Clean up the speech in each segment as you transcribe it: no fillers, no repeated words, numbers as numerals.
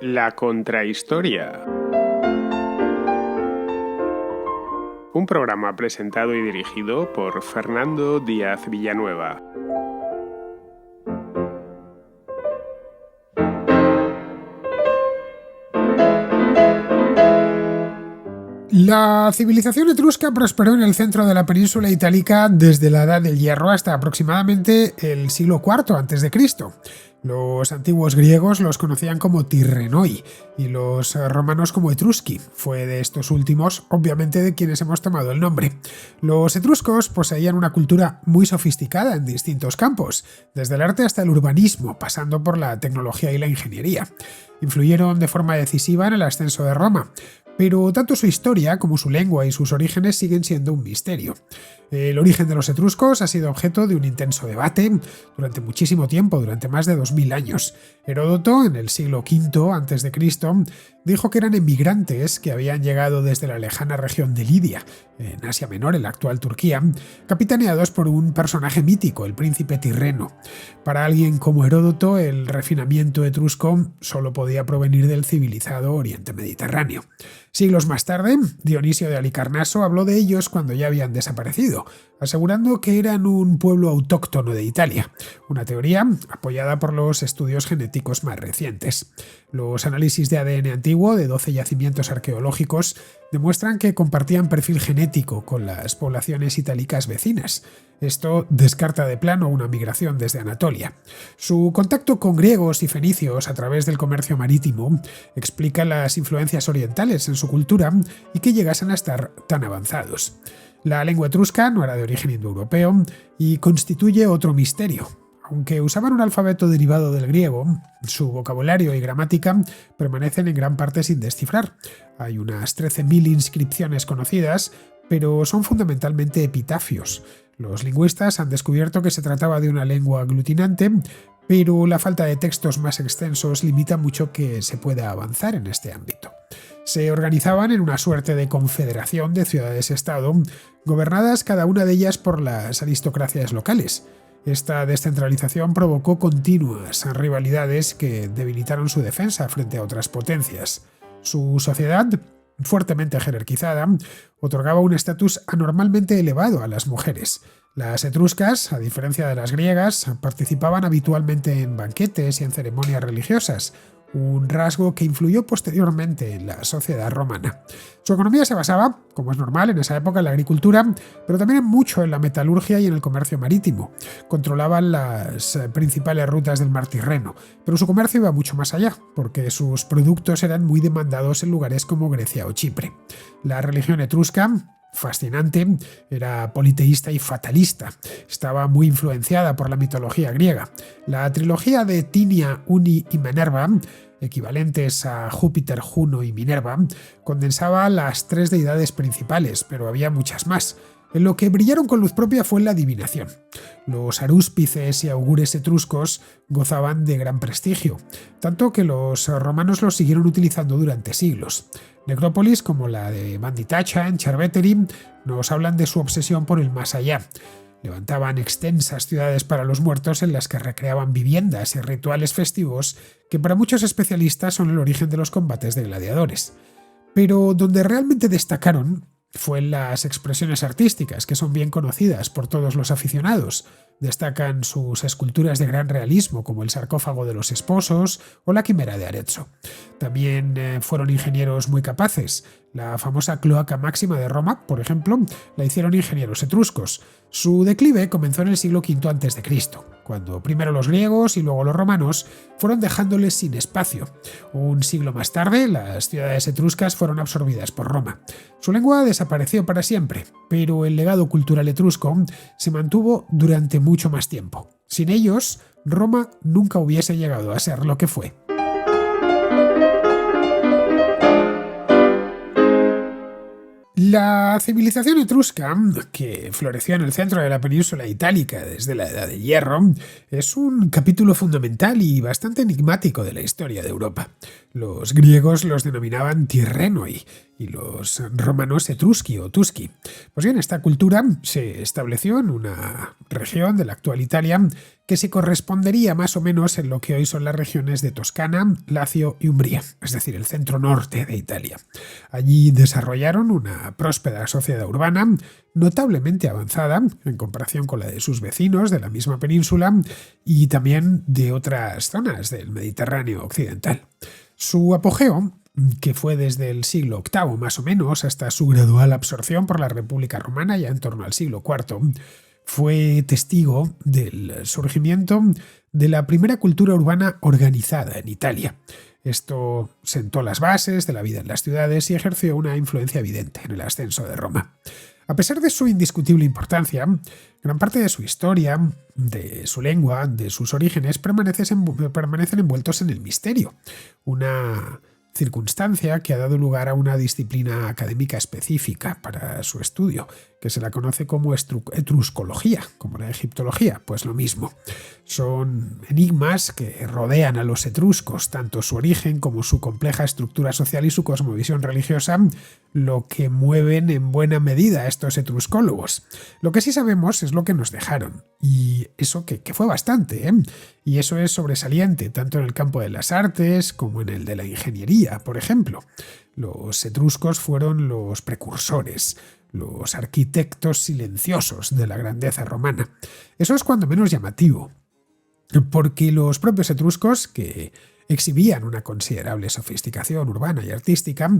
La Contrahistoria. Un programa presentado y dirigido por Fernando Díaz Villanueva. La civilización etrusca prosperó en el centro de la península itálica desde la Edad del Hierro hasta aproximadamente el siglo IV a.C. Los antiguos griegos los conocían como Tirrenoi y los romanos como Etrusci. Fue de estos últimos, obviamente, de quienes hemos tomado el nombre. Los etruscos poseían una cultura muy sofisticada en distintos campos, desde el arte hasta el urbanismo, pasando por la tecnología y la ingeniería. Influyeron de forma decisiva en el ascenso de Roma, pero tanto su historia como su lengua y sus orígenes siguen siendo un misterio. El origen de los etruscos ha sido objeto de un intenso debate durante muchísimo tiempo, durante más de 2000 años. Heródoto, en el siglo V a.C., dijo que eran emigrantes que habían llegado desde la lejana región de Lidia, en Asia Menor, en la actual Turquía, capitaneados por un personaje mítico, el príncipe Tirreno. Para alguien como Heródoto, el refinamiento etrusco solo podía provenir del civilizado Oriente Mediterráneo. Siglos más tarde, Dionisio de Halicarnaso habló de ellos cuando ya habían desaparecido, asegurando que eran un pueblo autóctono de Italia, una teoría apoyada por los estudios genéticos más recientes. Los análisis de ADN antiguo de 12 yacimientos arqueológicos demuestran que compartían perfil genético con las poblaciones itálicas vecinas. Esto descarta de plano una migración desde Anatolia. Su contacto con griegos y fenicios a través del comercio marítimo explica las influencias orientales en su cultura y que llegasen a estar tan avanzados. La lengua etrusca no era de origen indoeuropeo y constituye otro misterio. Aunque usaban un alfabeto derivado del griego, su vocabulario y gramática permanecen en gran parte sin descifrar. Hay unas 13.000 inscripciones conocidas, pero son fundamentalmente epitafios. Los lingüistas han descubierto que se trataba de una lengua aglutinante, pero la falta de textos más extensos limita mucho que se pueda avanzar en este ámbito. Se organizaban en una suerte de confederación de ciudades-estado, gobernadas cada una de ellas por las aristocracias locales. Esta descentralización provocó continuas rivalidades que debilitaron su defensa frente a otras potencias. Su sociedad, fuertemente jerarquizada, otorgaba un estatus anormalmente elevado a las mujeres. Las etruscas, a diferencia de las griegas, participaban habitualmente en banquetes y en ceremonias religiosas, un rasgo que influyó posteriormente en la sociedad romana. Su economía se basaba, como es normal en esa época, en la agricultura, pero también mucho en la metalurgia y en el comercio marítimo. Controlaban las principales rutas del mar Tirreno, pero su comercio iba mucho más allá, porque sus productos eran muy demandados en lugares como Grecia o Chipre. La religión etrusca, fascinante, era politeísta y fatalista. Estaba muy influenciada por la mitología griega. La trilogía de Tinia, Uni y Minerva, equivalentes a Júpiter, Juno y Minerva, condensaba las tres deidades principales, pero había muchas más. En lo que brillaron con luz propia fue la adivinación. Los arúspices y augures etruscos gozaban de gran prestigio, tanto que los romanos los siguieron utilizando durante siglos. Necrópolis como la de Banditacha en Charveteri nos hablan de su obsesión por el más allá. Levantaban extensas ciudades para los muertos en las que recreaban viviendas y rituales festivos que para muchos especialistas son el origen de los combates de gladiadores. Pero donde realmente destacaron fue en las expresiones artísticas, que son bien conocidas por todos los aficionados. Destacan sus esculturas de gran realismo, como el sarcófago de los esposos o la quimera de Arezzo. También fueron ingenieros muy capaces. La famosa cloaca máxima de Roma, por ejemplo, la hicieron ingenieros etruscos. Su declive comenzó en el siglo V a.C., cuando primero los griegos y luego los romanos fueron dejándoles sin espacio. Un siglo más tarde, las ciudades etruscas fueron absorbidas por Roma. Su lengua desapareció para siempre, pero el legado cultural etrusco se mantuvo durante mucho más tiempo. Sin ellos, Roma nunca hubiese llegado a ser lo que fue. La civilización etrusca, que floreció en el centro de la península itálica desde la Edad de Hierro, es un capítulo fundamental y bastante enigmático de la historia de Europa. Los griegos los denominaban Tirrenoi y los romanos etrusci o tusci. Pues bien, esta cultura se estableció en una región de la actual Italia que se correspondería más o menos en lo que hoy son las regiones de Toscana, Lacio y Umbría, es decir, el centro norte de Italia. Allí desarrollaron una próspera sociedad urbana notablemente avanzada en comparación con la de sus vecinos de la misma península y también de otras zonas del Mediterráneo occidental. Su apogeo, que fue desde el siglo VIII más o menos hasta su gradual absorción por la República Romana ya en torno al siglo IV, fue testigo del surgimiento de la primera cultura urbana organizada en Italia. Esto sentó las bases de la vida en las ciudades y ejerció una influencia evidente en el ascenso de Roma. A pesar de su indiscutible importancia, gran parte de su historia, de su lengua, de sus orígenes, permanecen envueltos en el misterio. Una circunstancia que ha dado lugar a una disciplina académica específica para su estudio, que se la conoce como etruscología, como la egiptología, pues lo mismo. Son enigmas que rodean a los etruscos, tanto su origen como su compleja estructura social y su cosmovisión religiosa, lo que mueven en buena medida a estos etruscólogos. Lo que sí sabemos es lo que nos dejaron, y eso que fue bastante, ¿eh? Y eso es sobresaliente, tanto en el campo de las artes como en el de la ingeniería, por ejemplo. Los etruscos fueron los precursores, los arquitectos silenciosos de la grandeza romana. Eso es cuando menos llamativo, porque los propios etruscos, que exhibían una considerable sofisticación urbana y artística,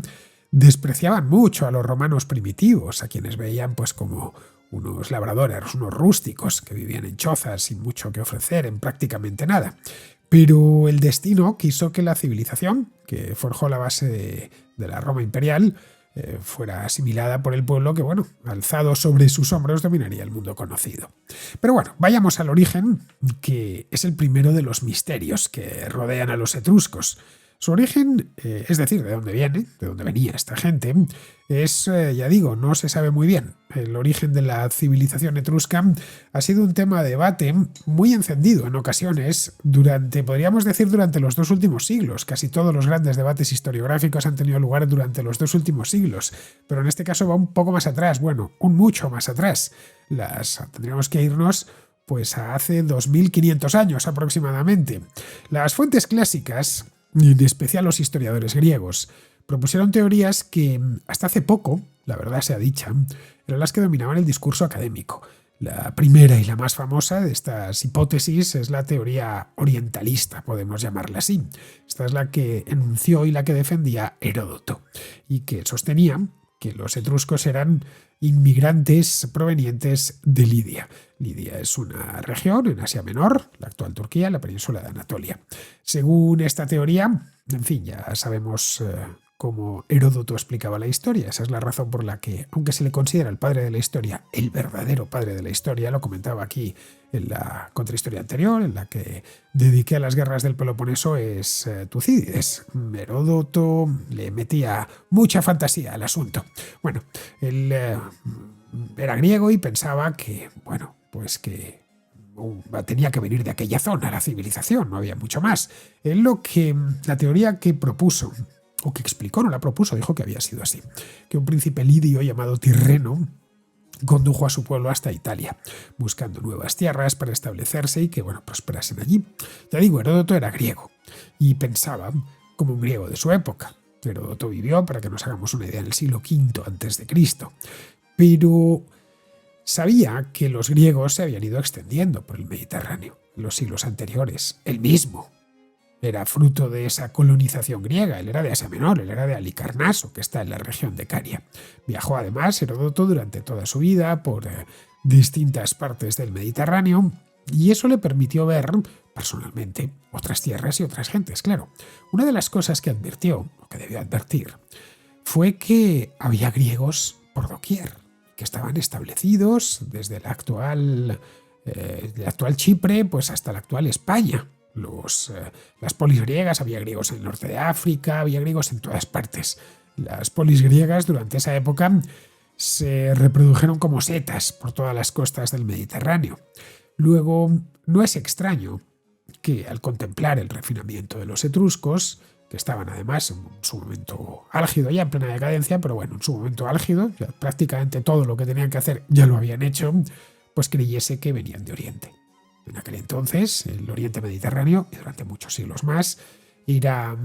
despreciaban mucho a los romanos primitivos, a quienes veían pues como unos labradores, unos rústicos que vivían en chozas sin mucho que ofrecer, en prácticamente nada. Pero el destino quiso que la civilización, que forjó la base de la Roma imperial, fuera asimilada por el pueblo que, bueno, alzado sobre sus hombros, dominaría el mundo conocido. Pero bueno, vayamos al origen, que es el primero de los misterios que rodean a los etruscos. Su origen, es decir, de dónde viene, de dónde venía esta gente, es, ya digo, no se sabe muy bien. El origen de la civilización etrusca ha sido un tema de debate muy encendido en ocasiones podríamos decir, durante los 2 últimos siglos. Casi todos los grandes debates historiográficos han tenido lugar durante los 2 últimos siglos, pero en este caso va un poco más atrás, bueno, un mucho más atrás. Tendríamos que irnos pues a hace 2500 años aproximadamente. Las fuentes clásicas, en especial los historiadores griegos, propusieron teorías que hasta hace poco, la verdad sea dicha, eran las que dominaban el discurso académico. La primera y la más famosa de estas hipótesis es la teoría orientalista, podemos llamarla así. Esta es la que enunció y la que defendía Heródoto, y que sostenía que los etruscos eran inmigrantes provenientes de Lidia. Lidia es una región en Asia Menor, la actual Turquía, la península de Anatolia. Según esta teoría, en fin, ya sabemos cómo Heródoto explicaba la historia. Esa es la razón por la que, aunque se le considera el padre de la historia, el verdadero padre de la historia, lo comentaba aquí en la contrahistoria anterior, en la que dediqué a las guerras del Peloponeso, es Tucídides. Heródoto le metía mucha fantasía al asunto. Bueno, él era griego y pensaba que, bueno, pues que tenía que venir de aquella zona, la civilización, no había mucho más. La teoría que propuso, o que explicó, no la propuso, dijo que había sido así, que un príncipe lidio llamado Tirreno condujo a su pueblo hasta Italia, buscando nuevas tierras para establecerse y que, bueno, prosperasen allí. Ya digo, Heródoto era griego y pensaba como un griego de su época. Heródoto vivió, para que nos hagamos una idea, en el siglo V a.C., pero sabía que los griegos se habían ido extendiendo por el Mediterráneo en los siglos anteriores. Él mismo era fruto de esa colonización griega. Él era de Asia Menor, él era de Halicarnaso, que está en la región de Caria. Viajó además Heródoto durante toda su vida por distintas partes del Mediterráneo y eso le permitió ver personalmente otras tierras y otras gentes, claro. Una de las cosas que advirtió, o que debió advertir, fue que había griegos por doquier, que estaban establecidos desde el actual Chipre pues hasta la actual España. Las polis griegas, había griegos en el norte de África, había griegos en todas partes. Las polis griegas durante esa época se reprodujeron como setas por todas las costas del Mediterráneo. Luego, no es extraño que al contemplar el refinamiento de los etruscos, que estaban además en su momento álgido, ya en plena decadencia, pero bueno, en su momento álgido, ya prácticamente todo lo que tenían que hacer ya lo habían hecho, pues creyese que venían de Oriente. En aquel entonces, el Oriente Mediterráneo, y durante muchos siglos más, era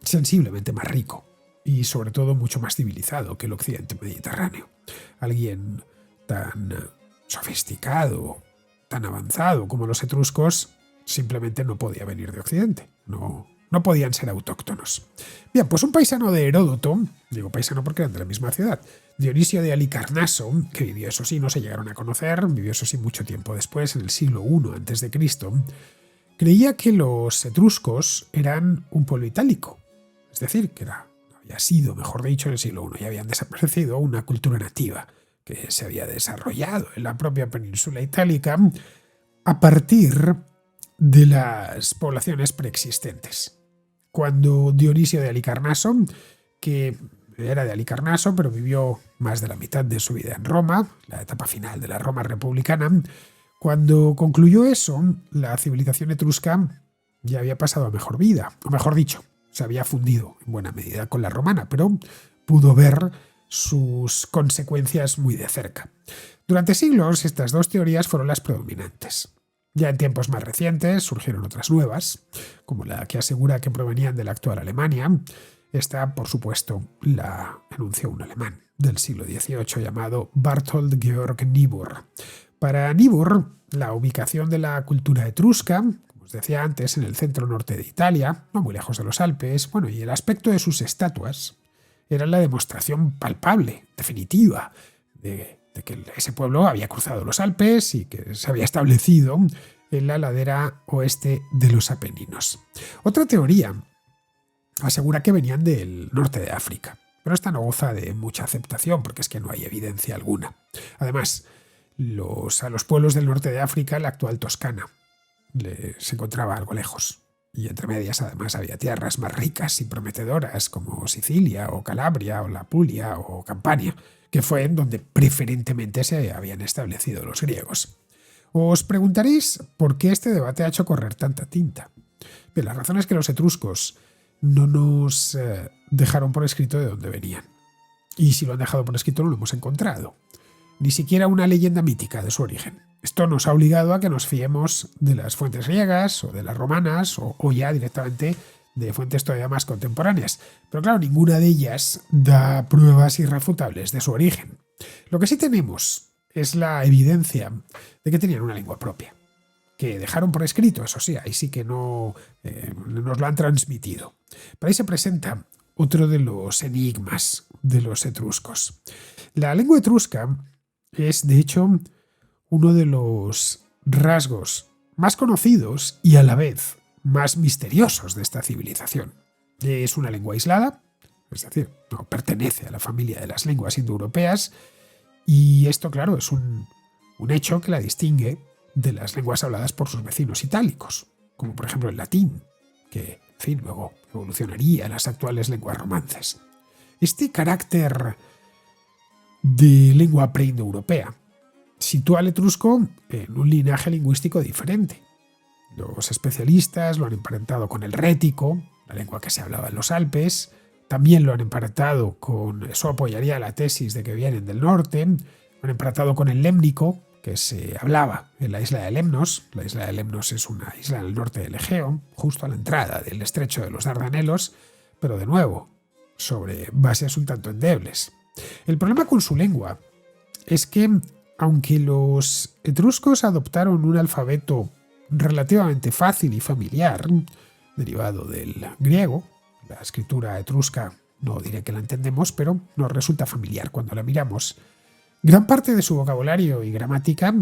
sensiblemente más rico y sobre todo mucho más civilizado que el Occidente Mediterráneo. Alguien tan sofisticado, tan avanzado como los etruscos simplemente no podía venir de Occidente, no podían ser autóctonos. Bien, pues un paisano de Heródoto, digo paisano porque eran de la misma ciudad, Dionisio de Halicarnaso, que vivió, eso sí, no se llegaron a conocer, vivió eso sí mucho tiempo después, en el siglo I a.C., creía que los etruscos eran un pueblo itálico, es decir, que había sido, mejor dicho, en el siglo I, y habían desaparecido una cultura nativa que se había desarrollado en la propia península itálica a partir de las poblaciones preexistentes. Cuando Dionisio de Halicarnaso, que era de Halicarnaso, pero vivió más de la mitad de su vida en Roma, la etapa final de la Roma republicana, cuando concluyó eso, la civilización etrusca ya había pasado a mejor vida, o mejor dicho, se había fundido en buena medida con la romana, pero pudo ver sus consecuencias muy de cerca. Durante siglos, estas dos teorías fueron las predominantes. Ya en tiempos más recientes surgieron otras nuevas, como la que asegura que provenían de la actual Alemania. Esta, por supuesto, la enunció un alemán del siglo XVIII llamado Barthold Georg Niebuhr. Para Niebuhr, la ubicación de la cultura etrusca, como os decía antes, en el centro norte de Italia, no muy lejos de los Alpes, y el aspecto de sus estatuas, era la demostración palpable, definitiva, de que ese pueblo había cruzado los Alpes y que se había establecido en la ladera oeste de los Apeninos. Otra teoría asegura que venían del norte de África, pero esta no goza de mucha aceptación porque es que no hay evidencia alguna. Además, a los pueblos del norte de África, la actual Toscana, se encontraba algo lejos. Y entre medias además había tierras más ricas y prometedoras como Sicilia o Calabria o la Apulia o Campania, que fue en donde preferentemente se habían establecido los griegos. Os preguntaréis por qué este debate ha hecho correr tanta tinta. Bien, la razón es que los etruscos no nos dejaron por escrito de dónde venían. Y si lo han dejado por escrito no lo hemos encontrado. Ni siquiera una leyenda mítica de su origen. Esto nos ha obligado a que nos fiemos de las fuentes griegas o de las romanas o ya directamente de fuentes todavía más contemporáneas. Pero claro, ninguna de ellas da pruebas irrefutables de su origen. Lo que sí tenemos es la evidencia de que tenían una lengua propia, que dejaron por escrito, eso sí, ahí sí que no nos lo han transmitido. Pero ahí se presenta otro de los enigmas de los etruscos. La lengua etrusca es, de hecho, uno de los rasgos más conocidos y a la vez más misteriosos de esta civilización. Es una lengua aislada, es decir, no pertenece a la familia de las lenguas indoeuropeas, y esto, claro, es un hecho que la distingue de las lenguas habladas por sus vecinos itálicos, como por ejemplo el latín, que, en fin, luego evolucionaría a las actuales lenguas romances. Este carácter de lengua preindoeuropea sitúa al etrusco en un linaje lingüístico diferente. Los especialistas lo han emparentado con el rético, la lengua que se hablaba en los Alpes, también lo han emparentado con, eso apoyaría la tesis de que vienen del norte, lo han emparentado con el lémnico, que se hablaba en la isla de Lemnos. La isla de Lemnos es una isla en el norte del Egeo, justo a la entrada del estrecho de los Dardanelos, pero de nuevo, sobre bases un tanto endebles. El problema con su lengua es que, aunque los etruscos adoptaron un alfabeto relativamente fácil y familiar, derivado del griego, la escritura etrusca no diré que la entendemos, pero nos resulta familiar cuando la miramos, gran parte de su vocabulario y gramática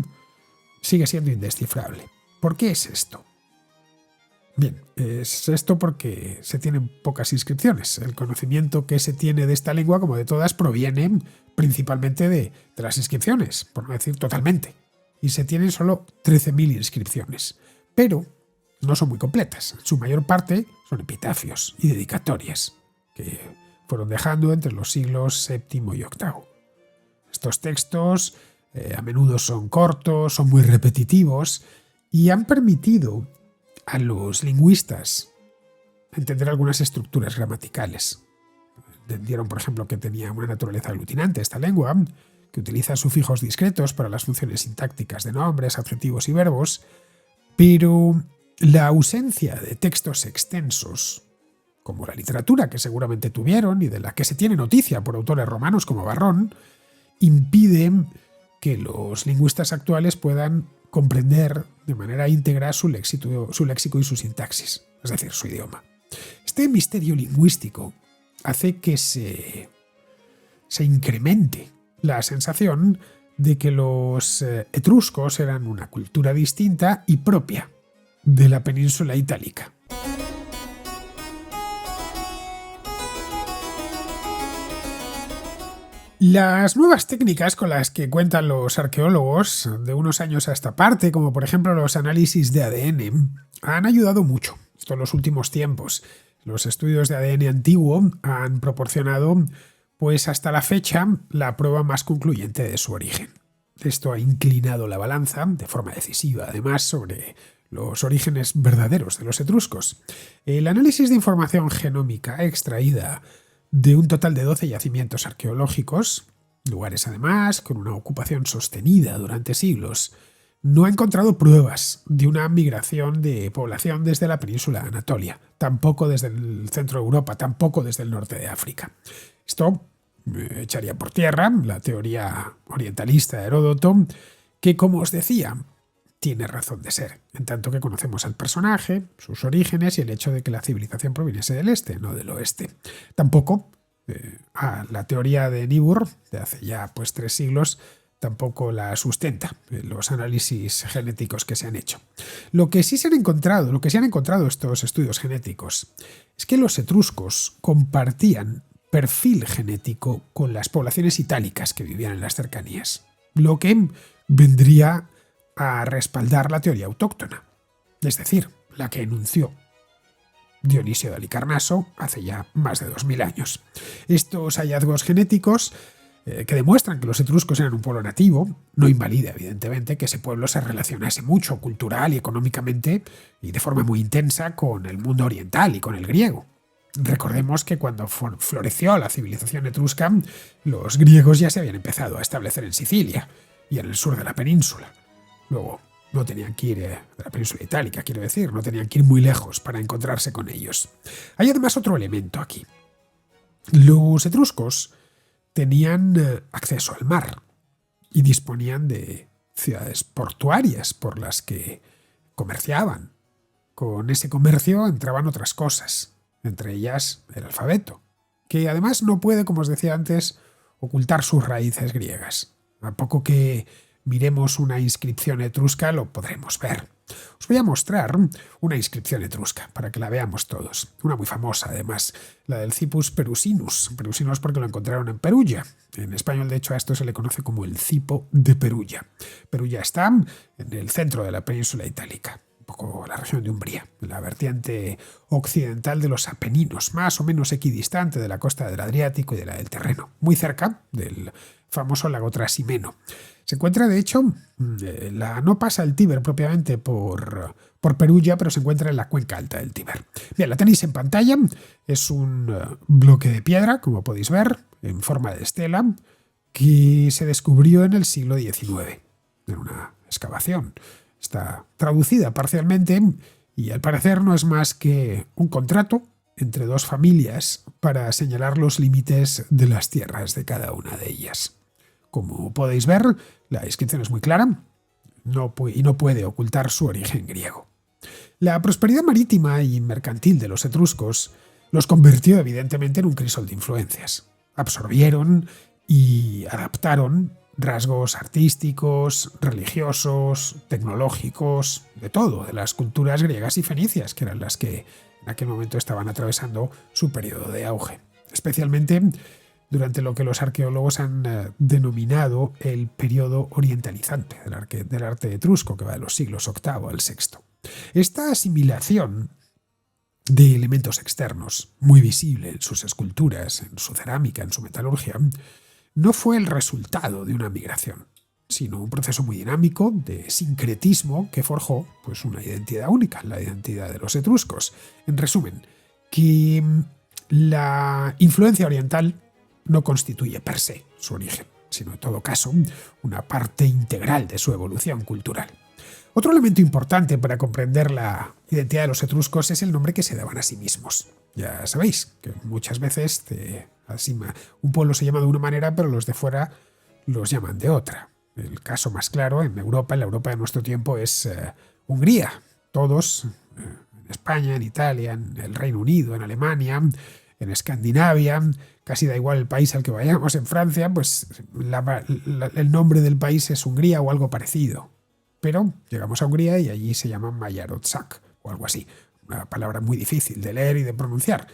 sigue siendo indescifrable. ¿Por qué es esto? Bien, es esto porque se tienen pocas inscripciones. El conocimiento que se tiene de esta lengua, como de todas, proviene principalmente de las inscripciones, por no decir totalmente. Y se tienen solo 13.000 inscripciones. Pero no son muy completas. En su mayor parte son epitafios y dedicatorias, que fueron dejando entre los siglos VII y VIII. Estos textos a menudo son cortos, son muy repetitivos y han permitido a los lingüistas entender algunas estructuras gramaticales. Entendieron, por ejemplo, que tenía una naturaleza aglutinante esta lengua, que utiliza sufijos discretos para las funciones sintácticas de nombres, adjetivos y verbos, pero la ausencia de textos extensos, como la literatura que seguramente tuvieron y de la que se tiene noticia por autores romanos como Varrón, impide que los lingüistas actuales puedan comprender de manera íntegra su léxico y su sintaxis, es decir, su idioma. Este misterio lingüístico hace que se incremente la sensación de que los etruscos eran una cultura distinta y propia de la península itálica. Las nuevas técnicas con las que cuentan los arqueólogos de unos años a esta parte, como por ejemplo los análisis de ADN, han ayudado mucho. Esto en los últimos tiempos. Los estudios de ADN antiguo han proporcionado, pues hasta la fecha, la prueba más concluyente de su origen. Esto ha inclinado la balanza, de forma decisiva además, sobre los orígenes verdaderos de los etruscos. El análisis de información genómica extraída de un total de 12 yacimientos arqueológicos, lugares además con una ocupación sostenida durante siglos, no ha encontrado pruebas de una migración de población desde la península de Anatolia, tampoco desde el centro de Europa, tampoco desde el norte de África. Esto echaría por tierra la teoría orientalista de Heródoto, que, como os decía, tiene razón de ser, en tanto que conocemos al personaje, sus orígenes y el hecho de que la civilización proviniese del este, no del oeste. Tampoco la teoría de Niebuhr, de hace ya 3 siglos, tampoco la sustenta los análisis genéticos que se han hecho. Lo que sí se han encontrado estos estudios genéticos es que los etruscos compartían perfil genético con las poblaciones itálicas que vivían en las cercanías, lo que vendría a respaldar la teoría autóctona, es decir, la que enunció Dionisio de Halicarnaso hace ya más de 2000 años. Estos hallazgos genéticos que demuestran que los etruscos eran un pueblo nativo, no invalida, evidentemente, que ese pueblo se relacionase mucho cultural y económicamente y de forma muy intensa con el mundo oriental y con el griego. Recordemos que cuando floreció la civilización etrusca, los griegos ya se habían empezado a establecer en Sicilia y en el sur de la península. Luego, no tenían que ir de la península itálica, quiero decir, no tenían que ir muy lejos para encontrarse con ellos. Hay además otro elemento aquí. Los etruscos tenían acceso al mar y disponían de ciudades portuarias por las que comerciaban. Con ese comercio entraban otras cosas, entre ellas el alfabeto, que además no puede, como os decía antes, ocultar sus raíces griegas. A poco que miremos una inscripción etrusca lo podremos ver. Os voy a mostrar una inscripción etrusca para que la veamos todos. Una muy famosa, además, la del Cipus Perusinus. Perusinus porque lo encontraron en Perugia. En español, de hecho, a esto se le conoce como el Cipo de Perugia. Perugia está en el centro de la península itálica, un poco la región de Umbría, en la vertiente occidental de los Apeninos, más o menos equidistante de la costa del Adriático y de la del Terreno, muy cerca del famoso lago Trasimeno. Se encuentra, de hecho, no pasa el Tíber propiamente por Perugia, pero se encuentra en la cuenca alta del Tíber. Bien, la tenéis en pantalla. Es un bloque de piedra, como podéis ver, en forma de estela, que se descubrió en el siglo XIX, en una excavación. Está traducida parcialmente y, al parecer, no es más que un contrato entre dos familias para señalar los límites de las tierras de cada una de ellas. Como podéis ver, la inscripción es muy clara y no puede ocultar su origen griego. La prosperidad marítima y mercantil de los etruscos los convirtió evidentemente en un crisol de influencias. Absorbieron y adaptaron rasgos artísticos, religiosos, tecnológicos, de todo, de las culturas griegas y fenicias, que eran las que en aquel momento estaban atravesando su periodo de auge. Especialmente durante lo que los arqueólogos han denominado el periodo orientalizante del arte etrusco, que va de los siglos VIII al VI. Esta asimilación de elementos externos, muy visible en sus esculturas, en su cerámica, en su metalurgia, no fue el resultado de una migración. sino un proceso muy dinámico de sincretismo que forjó pues, una identidad única, la identidad de los etruscos. En resumen, que la influencia oriental no constituye per se su origen, sino en todo caso una parte integral de su evolución cultural. Otro elemento importante para comprender la identidad de los etruscos es el nombre que se daban a sí mismos. Ya sabéis que muchas veces un pueblo se llama de una manera, pero los de fuera los llaman de otra. El caso más claro en la Europa de nuestro tiempo es Hungría. Todos, en España, en Italia, en el Reino Unido, en Alemania, en Escandinavia, casi da igual el país al que vayamos, en Francia, pues el nombre del país es Hungría o algo parecido. Pero llegamos a Hungría y allí se llama Magyarország o algo así. Una palabra muy difícil de leer y de pronunciar.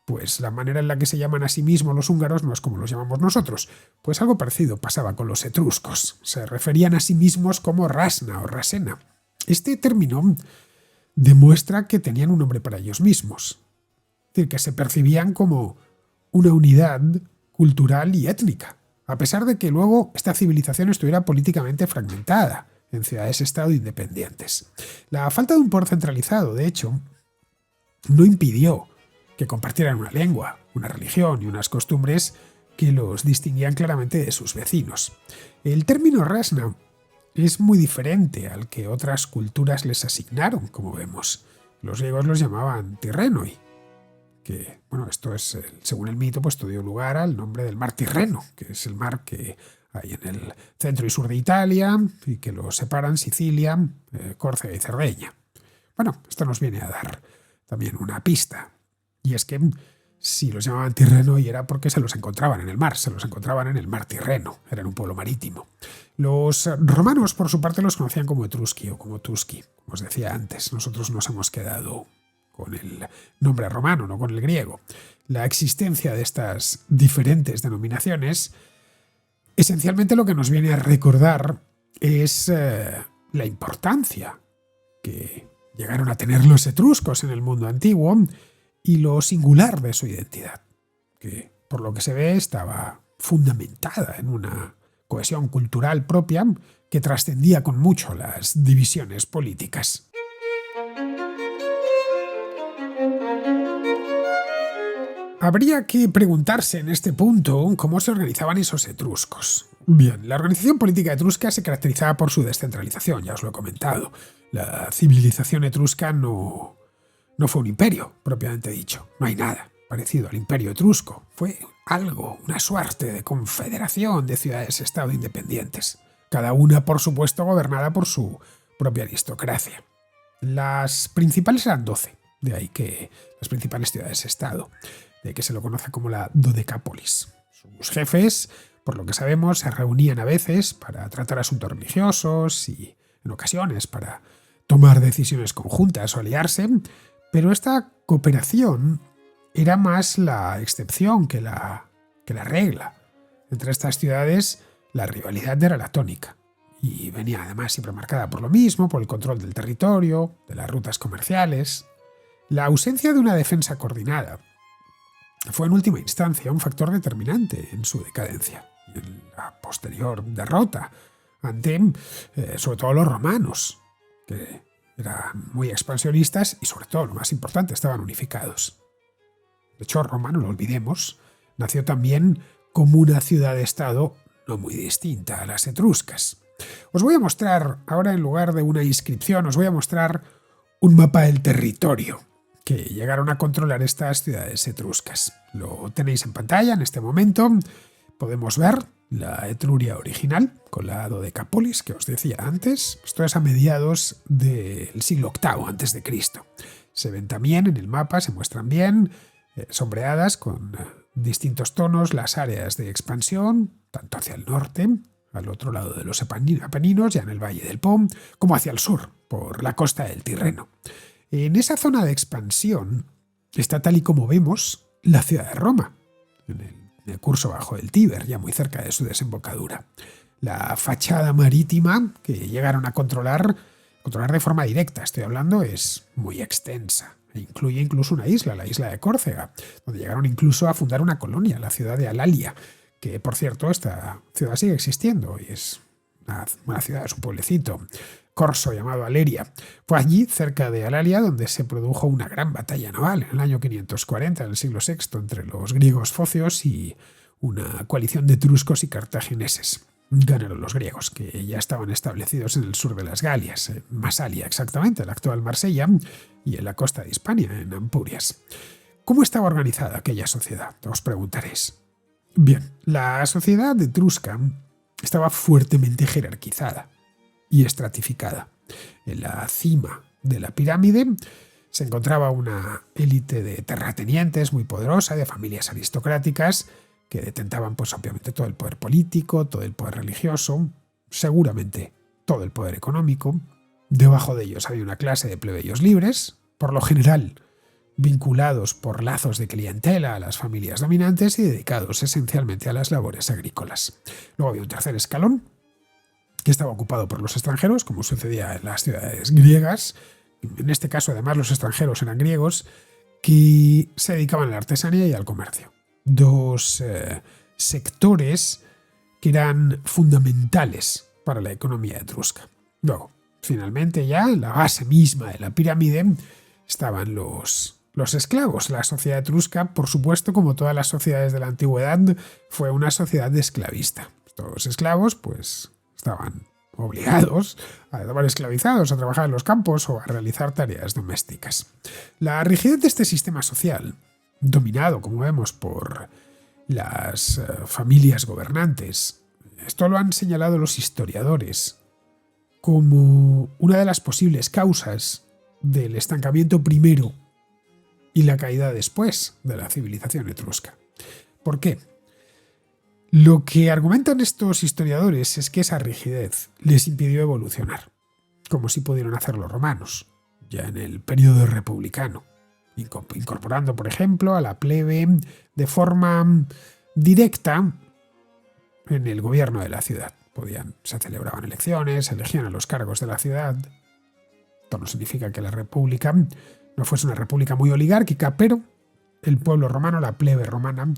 Pues la manera en la que se llaman a sí mismos los húngaros no es como los llamamos nosotros. Pues algo parecido pasaba con los etruscos. Se referían a sí mismos como Rasna o Rasena. Este término demuestra que tenían un nombre para ellos mismos. Es decir, que se percibían como una unidad cultural y étnica, a pesar de que luego esta civilización estuviera políticamente fragmentada en ciudades-estado independientes. La falta de un poder centralizado, de hecho, no impidió que compartieran una lengua, una religión y unas costumbres que los distinguían claramente de sus vecinos. El término Rasna es muy diferente al que otras culturas les asignaron, como vemos. Los griegos los llamaban Tirrenoi, que, bueno, esto es, según el mito, pues todo dio lugar al nombre del mar Tirreno, que es el mar que hay en el centro y sur de Italia y que lo separan Sicilia, Córcega y Cerdeña. Bueno, esto nos viene a dar también una pista. Y es que si los llamaban Tirrenoi era porque se los encontraban en el mar, se los encontraban en el mar Tirreno, eran un pueblo marítimo. Los romanos, por su parte, los conocían como Etrusci o como Tusci, como os decía antes. Nosotros nos hemos quedado con el nombre romano, no con el griego. La existencia de estas diferentes denominaciones, esencialmente lo que nos viene a recordar es la importancia que llegaron a tener los etruscos en el mundo antiguo y lo singular de su identidad, que por lo que se ve estaba fundamentada en una cohesión cultural propia que trascendía con mucho las divisiones políticas. Habría que preguntarse en este punto cómo se organizaban esos etruscos. Bien, la organización política etrusca se caracterizaba por su descentralización, ya os lo he comentado. La civilización etrusca no fue un imperio, propiamente dicho. No hay nada parecido al imperio etrusco. Fue algo, una suerte de confederación de ciudades-estado independientes. Cada una, por supuesto, gobernada por su propia aristocracia. Las principales eran 12, de ahí que las principales ciudades-estado, de que se lo conoce como la Dodecápolis. Sus jefes, por lo que sabemos, se reunían a veces para tratar asuntos religiosos y, en ocasiones, para tomar decisiones conjuntas o aliarse, pero esta cooperación era más la excepción que la regla. Entre estas ciudades, la rivalidad era la tónica, y venía además siempre marcada por lo mismo, por el control del territorio, de las rutas comerciales. La ausencia de una defensa coordinada fue en última instancia un factor determinante en su decadencia y en la posterior derrota ante, sobre todo, los romanos, que eran muy expansionistas y, sobre todo, lo más importante, estaban unificados. De hecho, Roma, no lo olvidemos, nació también como una ciudad-estado no muy distinta a las etruscas. Os voy a mostrar, ahora en lugar de una inscripción, os voy a mostrar un mapa del territorio que llegaron a controlar estas ciudades etruscas. Lo tenéis en pantalla en este momento. Podemos ver la Etruria original con la Dodecápolis que os decía antes. Esto es a mediados del siglo VIII a.C. Se ven también en el mapa, se muestran bien, sombreadas con distintos tonos las áreas de expansión, tanto hacia el norte, al otro lado de los Apeninos, ya en el Valle del Po, como hacia el sur, por la costa del Tirreno. En esa zona de expansión está, tal y como vemos, la ciudad de Roma, en el curso bajo del Tíber, ya muy cerca de su desembocadura. La fachada marítima que llegaron a controlar de forma directa, estoy hablando, es muy extensa. E incluye incluso una isla, la isla de Córcega, donde llegaron incluso a fundar una colonia, la ciudad de Alalia, que, por cierto, esta ciudad sigue existiendo y es una ciudad, es un pueblecito, corso llamado Aleria. Fue allí, cerca de Alalia, donde se produjo una gran batalla naval en el año 540, en el siglo VI, entre los griegos focios y una coalición de etruscos y cartagineses. Ganaron los griegos, que ya estaban establecidos en el sur de las Galias, en Masalia exactamente, la actual Marsella, y en la costa de Hispania, en Ampurias. ¿Cómo estaba organizada aquella sociedad?, os preguntaréis. Bien, la sociedad etrusca estaba fuertemente jerarquizada y estratificada. En la cima de la pirámide se encontraba una élite de terratenientes muy poderosa, de familias aristocráticas, que detentaban, pues obviamente, todo el poder político, todo el poder religioso, seguramente todo el poder económico. Debajo de ellos había una clase de plebeyos libres, por lo general vinculados por lazos de clientela a las familias dominantes y dedicados esencialmente a las labores agrícolas. Luego había un tercer escalón, que estaba ocupado por los extranjeros, como sucedía en las ciudades griegas. En este caso, además, los extranjeros eran griegos que se dedicaban a la artesanía y al comercio. Dos sectores que eran fundamentales para la economía etrusca. Luego, finalmente, ya en la base misma de la pirámide estaban los esclavos. La sociedad etrusca, por supuesto, como todas las sociedades de la antigüedad, fue una sociedad esclavista. Estos esclavos, pues, estaban obligados, estaban esclavizados a trabajar en los campos o a realizar tareas domésticas. La rigidez de este sistema social, dominado, como vemos, por las familias gobernantes, esto lo han señalado los historiadores como una de las posibles causas del estancamiento primero y la caída después de la civilización etrusca. ¿Por qué? Lo que argumentan estos historiadores es que esa rigidez les impidió evolucionar, como sí pudieron hacer los romanos, ya en el periodo republicano, incorporando, por ejemplo, a la plebe de forma directa en el gobierno de la ciudad. Se celebraban elecciones, se elegían a los cargos de la ciudad. Esto no significa que la república no fuese una república muy oligárquica, pero el pueblo romano, la plebe romana,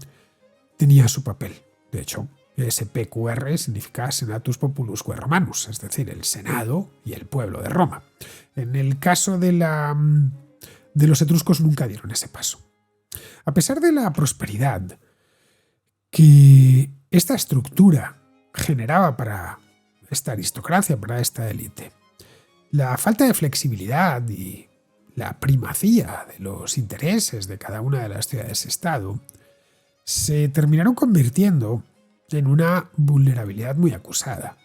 tenía su papel. De hecho, SPQR significa Senatus Populusque Romanus, es decir, el Senado y el pueblo de Roma. En el caso de los etruscos nunca dieron ese paso. A pesar de la prosperidad que esta estructura generaba para esta aristocracia, para esta élite, la falta de flexibilidad y la primacía de los intereses de cada una de las ciudades-estado se terminaron convirtiendo en una vulnerabilidad muy acusada,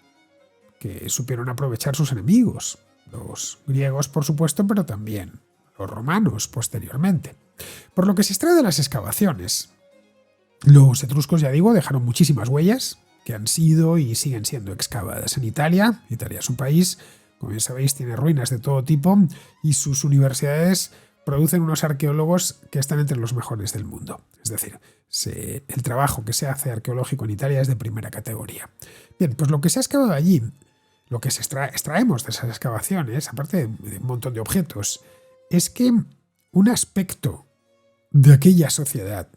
que supieron aprovechar sus enemigos, los griegos, por supuesto, pero también los romanos posteriormente. Por lo que se extrae de las excavaciones, los etruscos, ya digo, dejaron muchísimas huellas que han sido y siguen siendo excavadas en Italia. Italia es un país, como bien sabéis, tiene ruinas de todo tipo y sus universidades producen unos arqueólogos que están entre los mejores del mundo. Es decir, el trabajo que se hace arqueológico en Italia es de primera categoría. Bien, pues lo que se ha excavado allí, lo que extraemos de esas excavaciones, aparte de un montón de objetos, es que un aspecto de aquella sociedad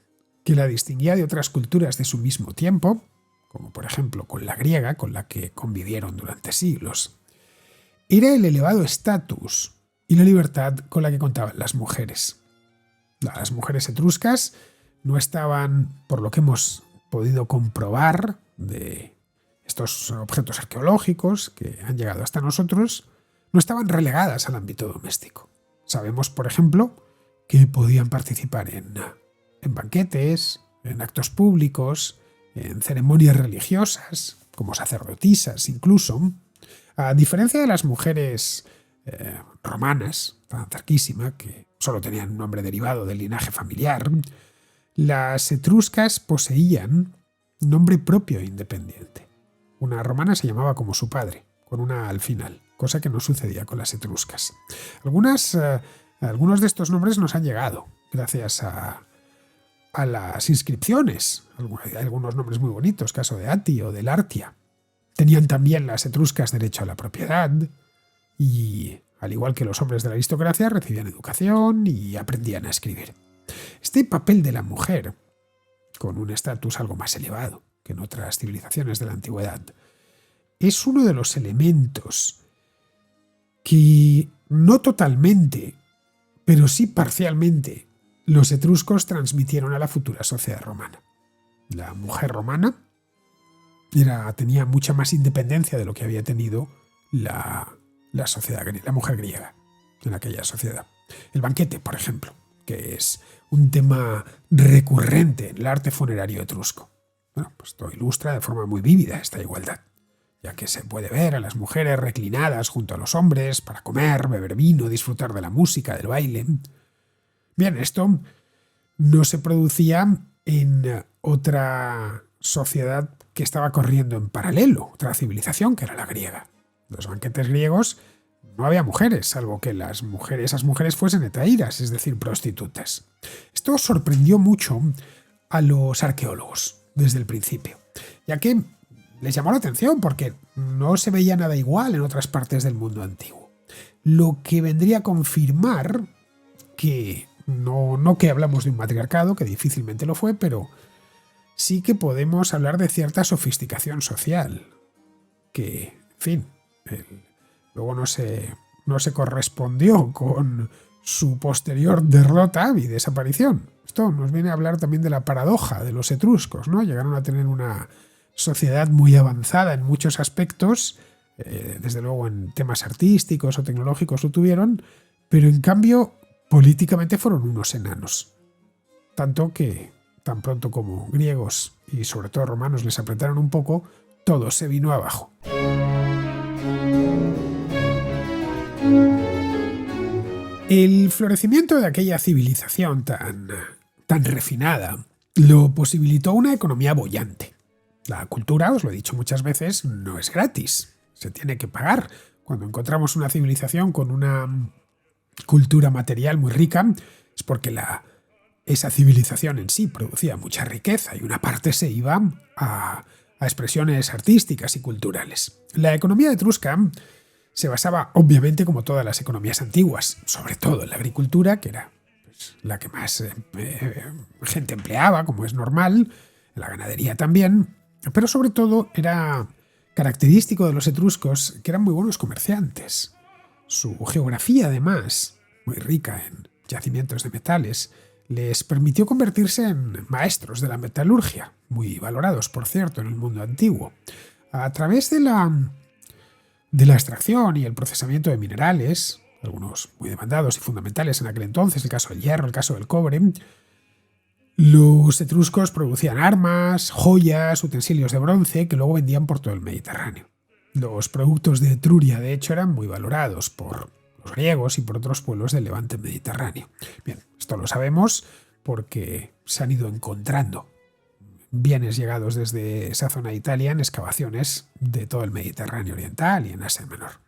que la distinguía de otras culturas de su mismo tiempo, como por ejemplo con la griega, con la que convivieron durante siglos, era el elevado estatus y la libertad con la que contaban las mujeres. Las mujeres etruscas no estaban, por lo que hemos podido comprobar de estos objetos arqueológicos que han llegado hasta nosotros, no estaban relegadas al ámbito doméstico. Sabemos, por ejemplo, que podían participar en banquetes, en actos públicos, en ceremonias religiosas, como sacerdotisas incluso. A diferencia de las mujeres romanas, tan cerquísima, que solo tenían un nombre derivado del linaje familiar, las etruscas poseían nombre propio e independiente. Una romana se llamaba como su padre, con una al final, cosa que no sucedía con las etruscas. Algunos de estos nombres nos han llegado gracias a las inscripciones. Hay algunos nombres muy bonitos, caso de Ati o de Lartia. Tenían también las etruscas derecho a la propiedad y, al igual que los hombres de la aristocracia, recibían educación y aprendían a escribir. Este papel de la mujer, con un estatus algo más elevado que en otras civilizaciones de la antigüedad, es uno de los elementos que no totalmente, pero sí parcialmente, los etruscos transmitieron a la futura sociedad romana. La mujer romana tenía mucha más independencia de lo que había tenido la mujer griega en aquella sociedad. El banquete, por ejemplo, que es un tema recurrente en el arte funerario etrusco. Bueno, pues esto ilustra de forma muy vívida esta igualdad, ya que se puede ver a las mujeres reclinadas junto a los hombres para comer, beber vino, disfrutar de la música, del baile. Bien, esto no se producía en otra sociedad que estaba corriendo en paralelo, otra civilización que era la griega. En los banquetes griegos no había mujeres, salvo que esas mujeres fuesen hetairas, es decir, prostitutas. Esto sorprendió mucho a los arqueólogos desde el principio, ya que les llamó la atención porque no se veía nada igual en otras partes del mundo antiguo. Lo que vendría a confirmar que no que hablamos de un matriarcado, que difícilmente lo fue, pero sí que podemos hablar de cierta sofisticación social, que, en fin, luego no se correspondió con su posterior derrota y desaparición. Esto nos viene a hablar también de la paradoja de los etruscos, ¿no? Llegaron a tener una sociedad muy avanzada en muchos aspectos, desde luego en temas artísticos o tecnológicos lo tuvieron, pero en cambio políticamente fueron unos enanos. Tanto que, tan pronto como griegos y sobre todo romanos les apretaron un poco, todo se vino abajo. El florecimiento de aquella civilización tan refinada lo posibilitó una economía boyante. La cultura, os lo he dicho muchas veces, no es gratis, se tiene que pagar. Cuando encontramos una civilización con una cultura material muy rica, es porque esa civilización en sí producía mucha riqueza y una parte se iba a expresiones artísticas y culturales. La economía etrusca se basaba, obviamente, como todas las economías antiguas, sobre todo en la agricultura, que era la que más gente empleaba, como es normal, en la ganadería también, pero sobre todo era característico de los etruscos que eran muy buenos comerciantes. Su geografía, además, muy rica en yacimientos de metales, les permitió convertirse en maestros de la metalurgia, muy valorados, por cierto, en el mundo antiguo. A través de la extracción y el procesamiento de minerales, algunos muy demandados y fundamentales en aquel entonces, el caso del hierro, el caso del cobre, los etruscos producían armas, joyas, utensilios de bronce que luego vendían por todo el Mediterráneo. Los productos de Etruria, de hecho, eran muy valorados por los griegos y por otros pueblos del levante mediterráneo. Bien, esto lo sabemos porque se han ido encontrando bienes llegados desde esa zona de Italia en excavaciones de todo el Mediterráneo oriental y en Asia Menor.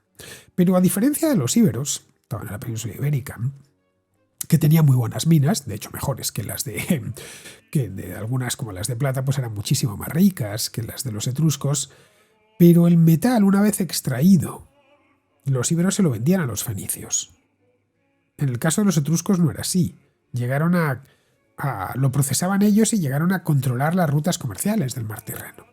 Pero a diferencia de los íberos, estaban en la península ibérica, que tenían muy buenas minas, de hecho mejores que las de algunas como las de plata, pues eran muchísimo más ricas que las de los etruscos, pero el metal, una vez extraído, los íberos se lo vendían a los fenicios. En el caso de los etruscos no era así. Lo procesaban ellos y llegaron a controlar las rutas comerciales del mar Tirreno,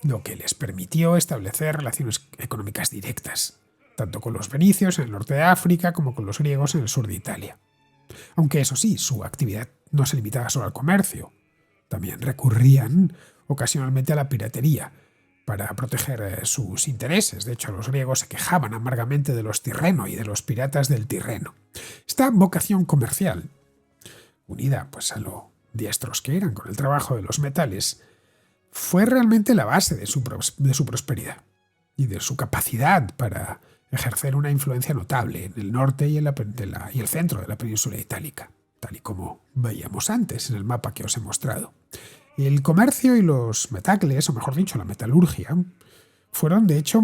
lo que les permitió establecer relaciones económicas directas, tanto con los fenicios en el norte de África como con los griegos en el sur de Italia. Aunque eso sí, su actividad no se limitaba solo al comercio. También recurrían ocasionalmente a la piratería para proteger sus intereses. De hecho, los griegos se quejaban amargamente de los Tirreno y de los piratas del Tirreno. Esta vocación comercial, unida pues a lo diestros que eran con el trabajo de los metales, fue realmente la base de su prosperidad y de su capacidad para ejercer una influencia notable en el norte y el centro de la península itálica, tal y como veíamos antes en el mapa que os he mostrado. El comercio y los metacles, o mejor dicho, la metalurgia, fueron de hecho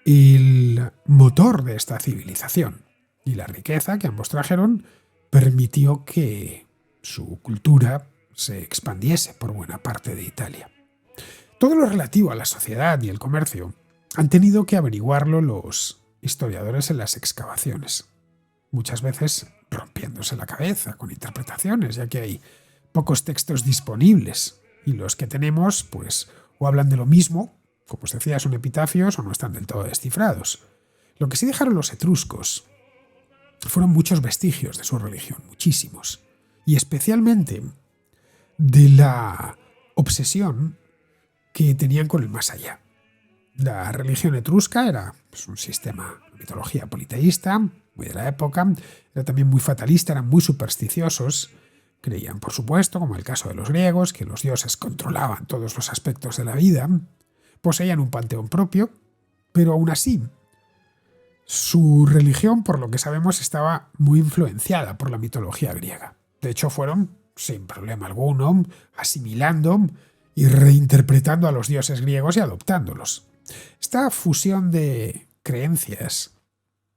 el motor de esta civilización, y la riqueza que ambos trajeron permitió que su cultura se expandiese por buena parte de Italia. Todo lo relativo a la sociedad y el comercio han tenido que averiguarlo los historiadores en las excavaciones, muchas veces rompiéndose la cabeza con interpretaciones, ya que hay pocos textos disponibles y los que tenemos pues o hablan de lo mismo Como os decía, son epitafios o no están del todo descifrados. Lo que sí dejaron los etruscos fueron muchos vestigios de su religión, muchísimos. Y especialmente de la obsesión que tenían con el más allá. La religión etrusca era un sistema de mitología politeísta, muy de la época, era también muy fatalista, eran muy supersticiosos. Creían, por supuesto, como el caso de los griegos, que los dioses controlaban todos los aspectos de la vida. Poseían un panteón propio, pero aún así, su religión, por lo que sabemos, estaba muy influenciada por la mitología griega. De hecho, fueron, sin problema alguno, asimilando y reinterpretando a los dioses griegos y adoptándolos. Esta fusión de creencias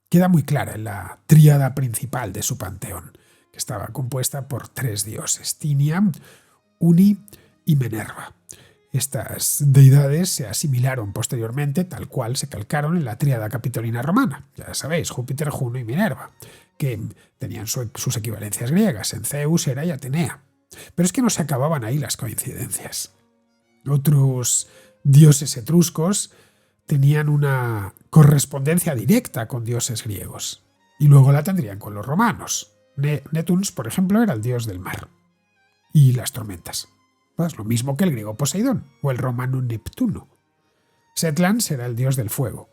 queda muy clara en la tríada principal de su panteón, que estaba compuesta por 3 dioses, Tinia, Uni y Minerva. Estas deidades se asimilaron posteriormente, tal cual se calcaron en la tríada capitolina romana. Ya sabéis, Júpiter, Juno y Minerva, que tenían sus equivalencias griegas en Zeus, Hera y Atenea. Pero es que no se acababan ahí las coincidencias. Otros dioses etruscos tenían una correspondencia directa con dioses griegos, y luego la tendrían con los romanos. Netuns, por ejemplo, era el dios del mar y las tormentas. Pues lo mismo que el griego Poseidón o el romano Neptuno. Setlans era el dios del fuego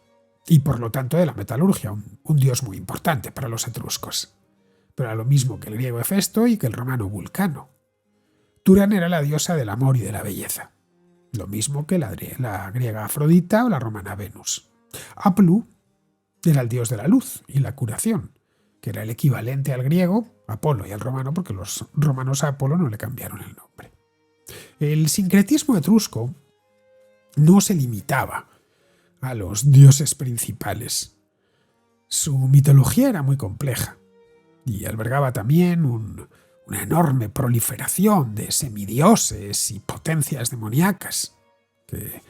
y por lo tanto de la metalurgia, un dios muy importante para los etruscos. Pero era lo mismo que el griego Hefesto y que el romano Vulcano. Turán era la diosa del amor y de la belleza. Lo mismo que la griega Afrodita o la romana Venus. Aplu era el dios de la luz y la curación, que era el equivalente al griego Apolo y al romano, porque los romanos a Apolo no le cambiaron el nombre. El sincretismo etrusco no se limitaba a los dioses principales. Su mitología era muy compleja y albergaba también una enorme proliferación de semidioses y potencias demoníacas, que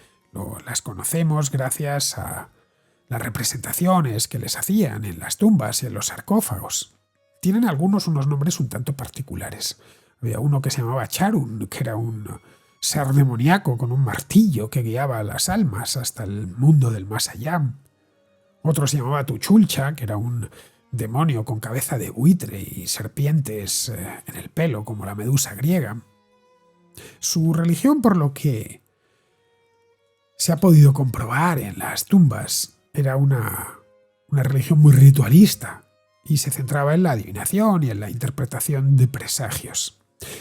las conocemos gracias a las representaciones que les hacían en las tumbas y en los sarcófagos. Tienen algunos unos nombres un tanto particulares. Había uno que se llamaba Charun, que era un ser demoníaco con un martillo que guiaba a las almas hasta el mundo del más allá. Otro se llamaba Tuchulcha, que era un demonio con cabeza de buitre y serpientes en el pelo, como la medusa griega. Su religión, por lo que se ha podido comprobar en las tumbas, era una religión muy ritualista y se centraba en la adivinación y en la interpretación de presagios.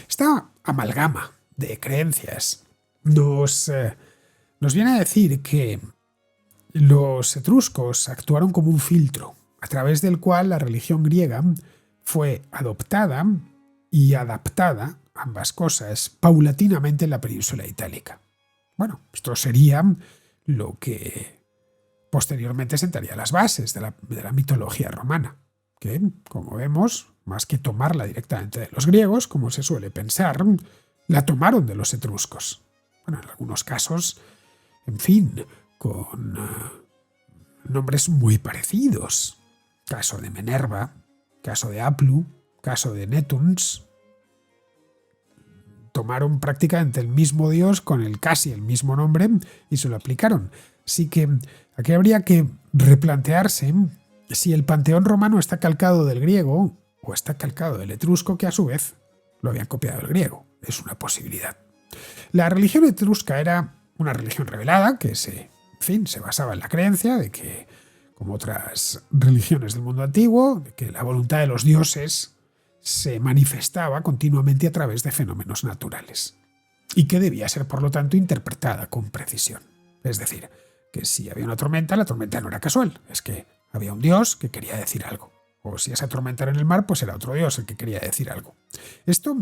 Esta amalgama de creencias nos viene a decir que los etruscos actuaron como un filtro a través del cual la religión griega fue adoptada y adaptada, ambas cosas, paulatinamente en la península itálica. Bueno, esto sería lo que posteriormente sentaría las bases de la mitología romana, que, como vemos, más que tomarla directamente de los griegos, como se suele pensar, la tomaron de los etruscos. Bueno, en algunos casos, en fin, con nombres muy parecidos. Caso de Minerva, caso de Aplu, caso de Netuns. Tomaron prácticamente el mismo dios con casi el mismo nombre y se lo aplicaron. Así que aquí habría que replantearse si el panteón romano está calcado del griego o está calcado del etrusco, que a su vez lo habían copiado del griego. Es una posibilidad. La religión etrusca era una religión revelada que se basaba en la creencia de que, como otras religiones del mundo antiguo, de que la voluntad de los dioses se manifestaba continuamente a través de fenómenos naturales y que debía ser, por lo tanto, interpretada con precisión. Es decir, que si había una tormenta, la tormenta no era casual, es que había un dios que quería decir algo. O si esa tormenta era en el mar, pues era otro dios el que quería decir algo. Esto,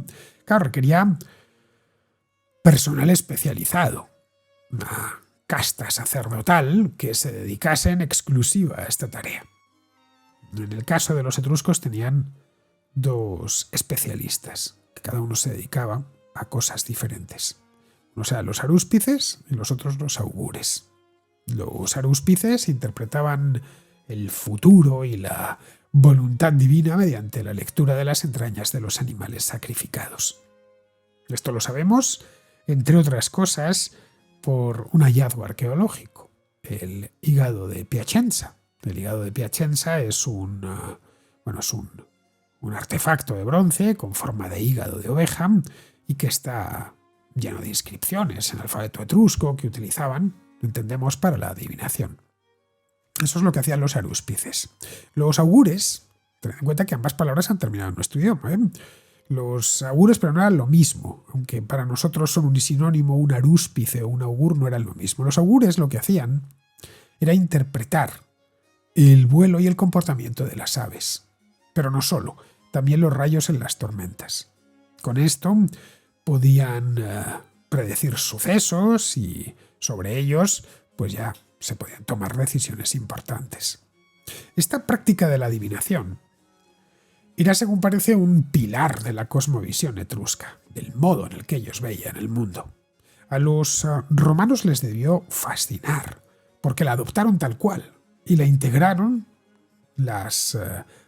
claro, requería personal especializado, una casta sacerdotal que se dedicase en exclusiva a esta tarea. En el caso de los etruscos tenían 2 especialistas, que cada uno se dedicaba a cosas diferentes. Unos eran los arúspices y los otros los augures. Los arúspices interpretaban el futuro y la voluntad divina mediante la lectura de las entrañas de los animales sacrificados. Esto lo sabemos, entre otras cosas, por un hallazgo arqueológico, el hígado de Piacenza. El hígado de Piacenza es un artefacto de bronce con forma de hígado de oveja y que está lleno de inscripciones en alfabeto etrusco que utilizaban, entendemos, para la adivinación. Eso es lo que hacían los arúspices. Los augures, tened en cuenta que ambas palabras han terminado en nuestro idioma, Los augures, pero no eran lo mismo, aunque para nosotros son un sinónimo, un arúspice o un augur no eran lo mismo. Los augures lo que hacían era interpretar el vuelo y el comportamiento de las aves, pero no solo, también los rayos en las tormentas. Con esto podían predecir sucesos y sobre ellos pues ya se podían tomar decisiones importantes. Esta práctica de la adivinación era, según parece, un pilar de la cosmovisión etrusca, del modo en el que ellos veían el mundo. A los romanos les debió fascinar, porque la adoptaron tal cual y la integraron. Las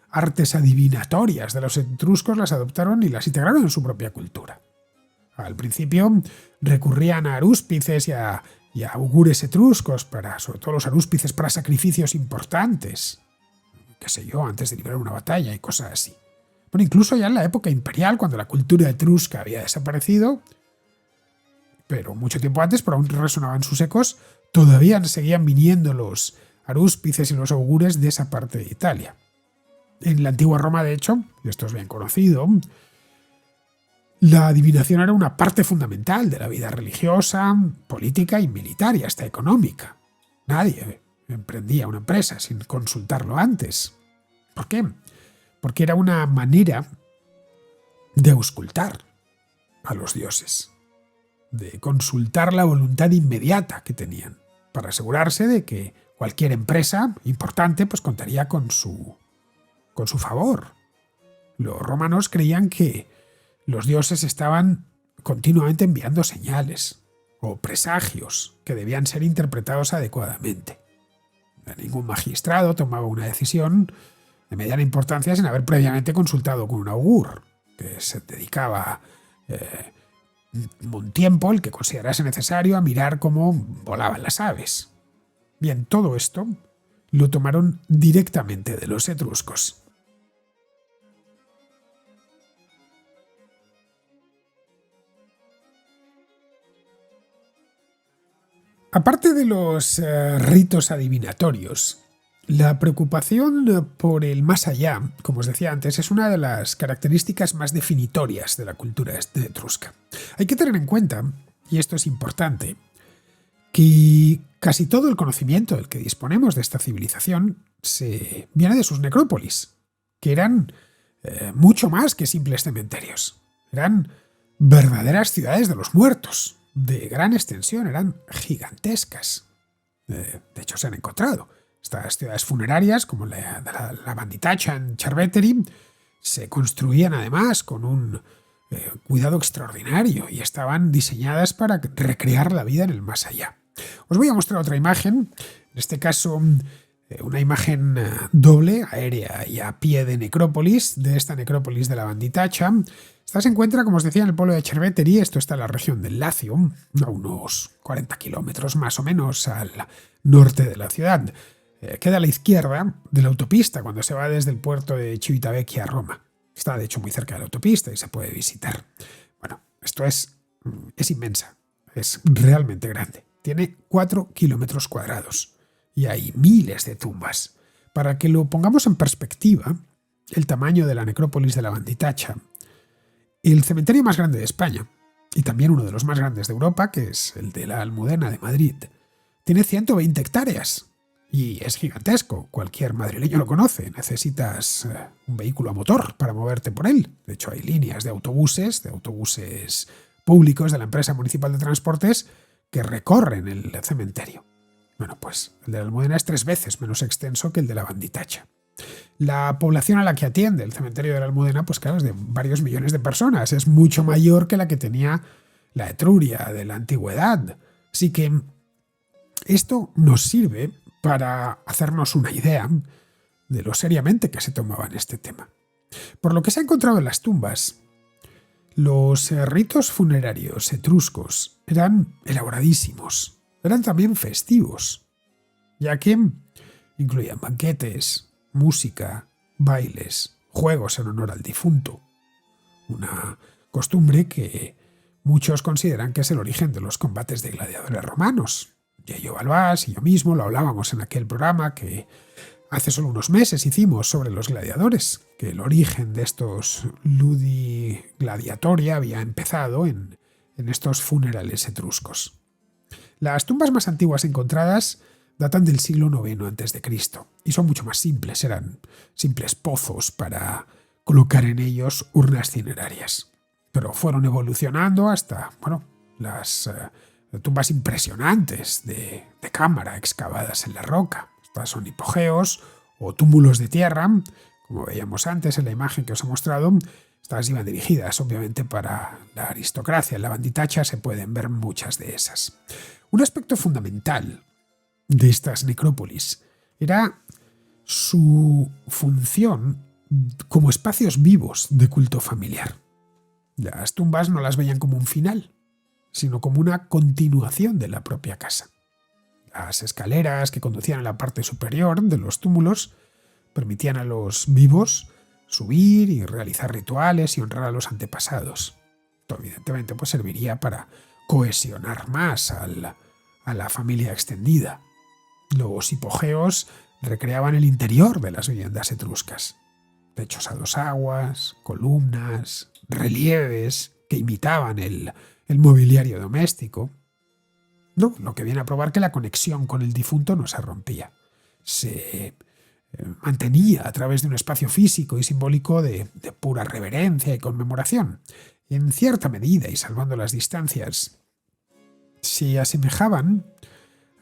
artes adivinatorias de los etruscos las adoptaron y las integraron en su propia cultura. Al principio recurrían a arúspices y a augures etruscos, sobre todo los arúspices, para sacrificios importantes, qué sé yo, antes de librar una batalla y cosas así. Bueno, incluso ya en la época imperial, cuando la cultura etrusca había desaparecido, pero mucho tiempo antes, pero aún resonaban sus ecos, todavía seguían viniendo los arúspices y los augures de esa parte de Italia. En la antigua Roma, de hecho, y esto es bien conocido, la adivinación era una parte fundamental de la vida religiosa, política y militar y hasta económica. Nadie emprendía una empresa sin consultarlo antes. ¿Por qué? Porque era una manera de auscultar a los dioses, de consultar la voluntad inmediata que tenían, para asegurarse de que cualquier empresa importante pues contaría con su favor. Los romanos creían que los dioses estaban continuamente enviando señales o presagios que debían ser interpretados adecuadamente. Ningún magistrado tomaba una decisión de mediana importancia sin haber previamente consultado con un augur, que se dedicaba un tiempo, el que considerase necesario, a mirar cómo volaban las aves. Bien, todo esto lo tomaron directamente de los etruscos. Aparte de los ritos adivinatorios, la preocupación por el más allá, como os decía antes, es una de las características más definitorias de la cultura etrusca. Hay que tener en cuenta, y esto es importante, que casi todo el conocimiento del que disponemos de esta civilización viene de sus necrópolis, que eran mucho más que simples cementerios. Eran verdaderas ciudades de los muertos, de gran extensión, eran gigantescas. De hecho, se han encontrado. Estas ciudades funerarias, como la Banditacha en Cerveteri, se construían además con un cuidado extraordinario y estaban diseñadas para recrear la vida en el más allá. Os voy a mostrar otra imagen, en este caso una imagen doble, aérea y a pie de necrópolis, de esta necrópolis de la Banditacha. Esta se encuentra, como os decía, en el pueblo de Cerveteri. Esto está en la región del Lacio, a unos 40 kilómetros más o menos al norte de la ciudad. Queda a la izquierda de la autopista cuando se va desde el puerto de Civitavecchia a Roma. Está, de hecho, muy cerca de la autopista y se puede visitar. Bueno, esto es inmensa, es realmente grande. Tiene 4 kilómetros cuadrados y hay miles de tumbas. Para que lo pongamos en perspectiva, el tamaño de la necrópolis de la Banditacha, el cementerio más grande de España, y también uno de los más grandes de Europa, que es el de la Almudena de Madrid, tiene 120 hectáreas. Y es gigantesco, cualquier madrileño lo conoce. Necesitas un vehículo a motor para moverte por él. De hecho, hay líneas de autobuses públicos de la empresa municipal de transportes que recorren el cementerio. Bueno, pues el de la Almudena es 3 veces menos extenso que el de la Banditacha. La población a la que atiende el cementerio de la Almudena, pues claro, es de varios millones de personas. Es mucho mayor que la que tenía la Etruria de la antigüedad. Así que esto nos sirve para hacernos una idea de lo seriamente que se tomaban este tema. Por lo que se ha encontrado en las tumbas, Los ritos funerarios etruscos eran elaboradísimos, eran también festivos, ya que incluían banquetes, música, bailes, juegos en honor al difunto, una costumbre que muchos consideran que es el origen de los combates de gladiadores romanos. Yayo Balbás y yo mismo lo hablábamos en aquel programa que hace solo unos meses hicimos sobre los gladiadores, que el origen de estos ludi gladiatoria había empezado en estos funerales etruscos. Las tumbas más antiguas encontradas datan del siglo IX a.C. y son mucho más simples, eran simples pozos para colocar en ellos urnas cinerarias. Pero fueron evolucionando hasta, las tumbas impresionantes de cámara excavadas en la roca. Estas son hipogeos o túmulos de tierra, como veíamos antes en la imagen que os he mostrado. Estas iban dirigidas obviamente para la aristocracia. En la banditacha se pueden ver muchas de esas. Un aspecto fundamental de estas necrópolis era su función como espacios vivos de culto familiar. Las tumbas no las veían como un final, sino como una continuación de la propia casa. Las escaleras que conducían a la parte superior de los túmulos permitían a los vivos subir y realizar rituales y honrar a los antepasados. Esto evidentemente serviría para cohesionar más a la familia extendida. Los hipogeos recreaban el interior de las viviendas etruscas. Techos a dos aguas, columnas, relieves que imitaban el mobiliario doméstico. Lo que viene a probar que la conexión con el difunto no se rompía. Se mantenía a través de un espacio físico y simbólico de pura reverencia y conmemoración. En cierta medida, y salvando las distancias, se asemejaban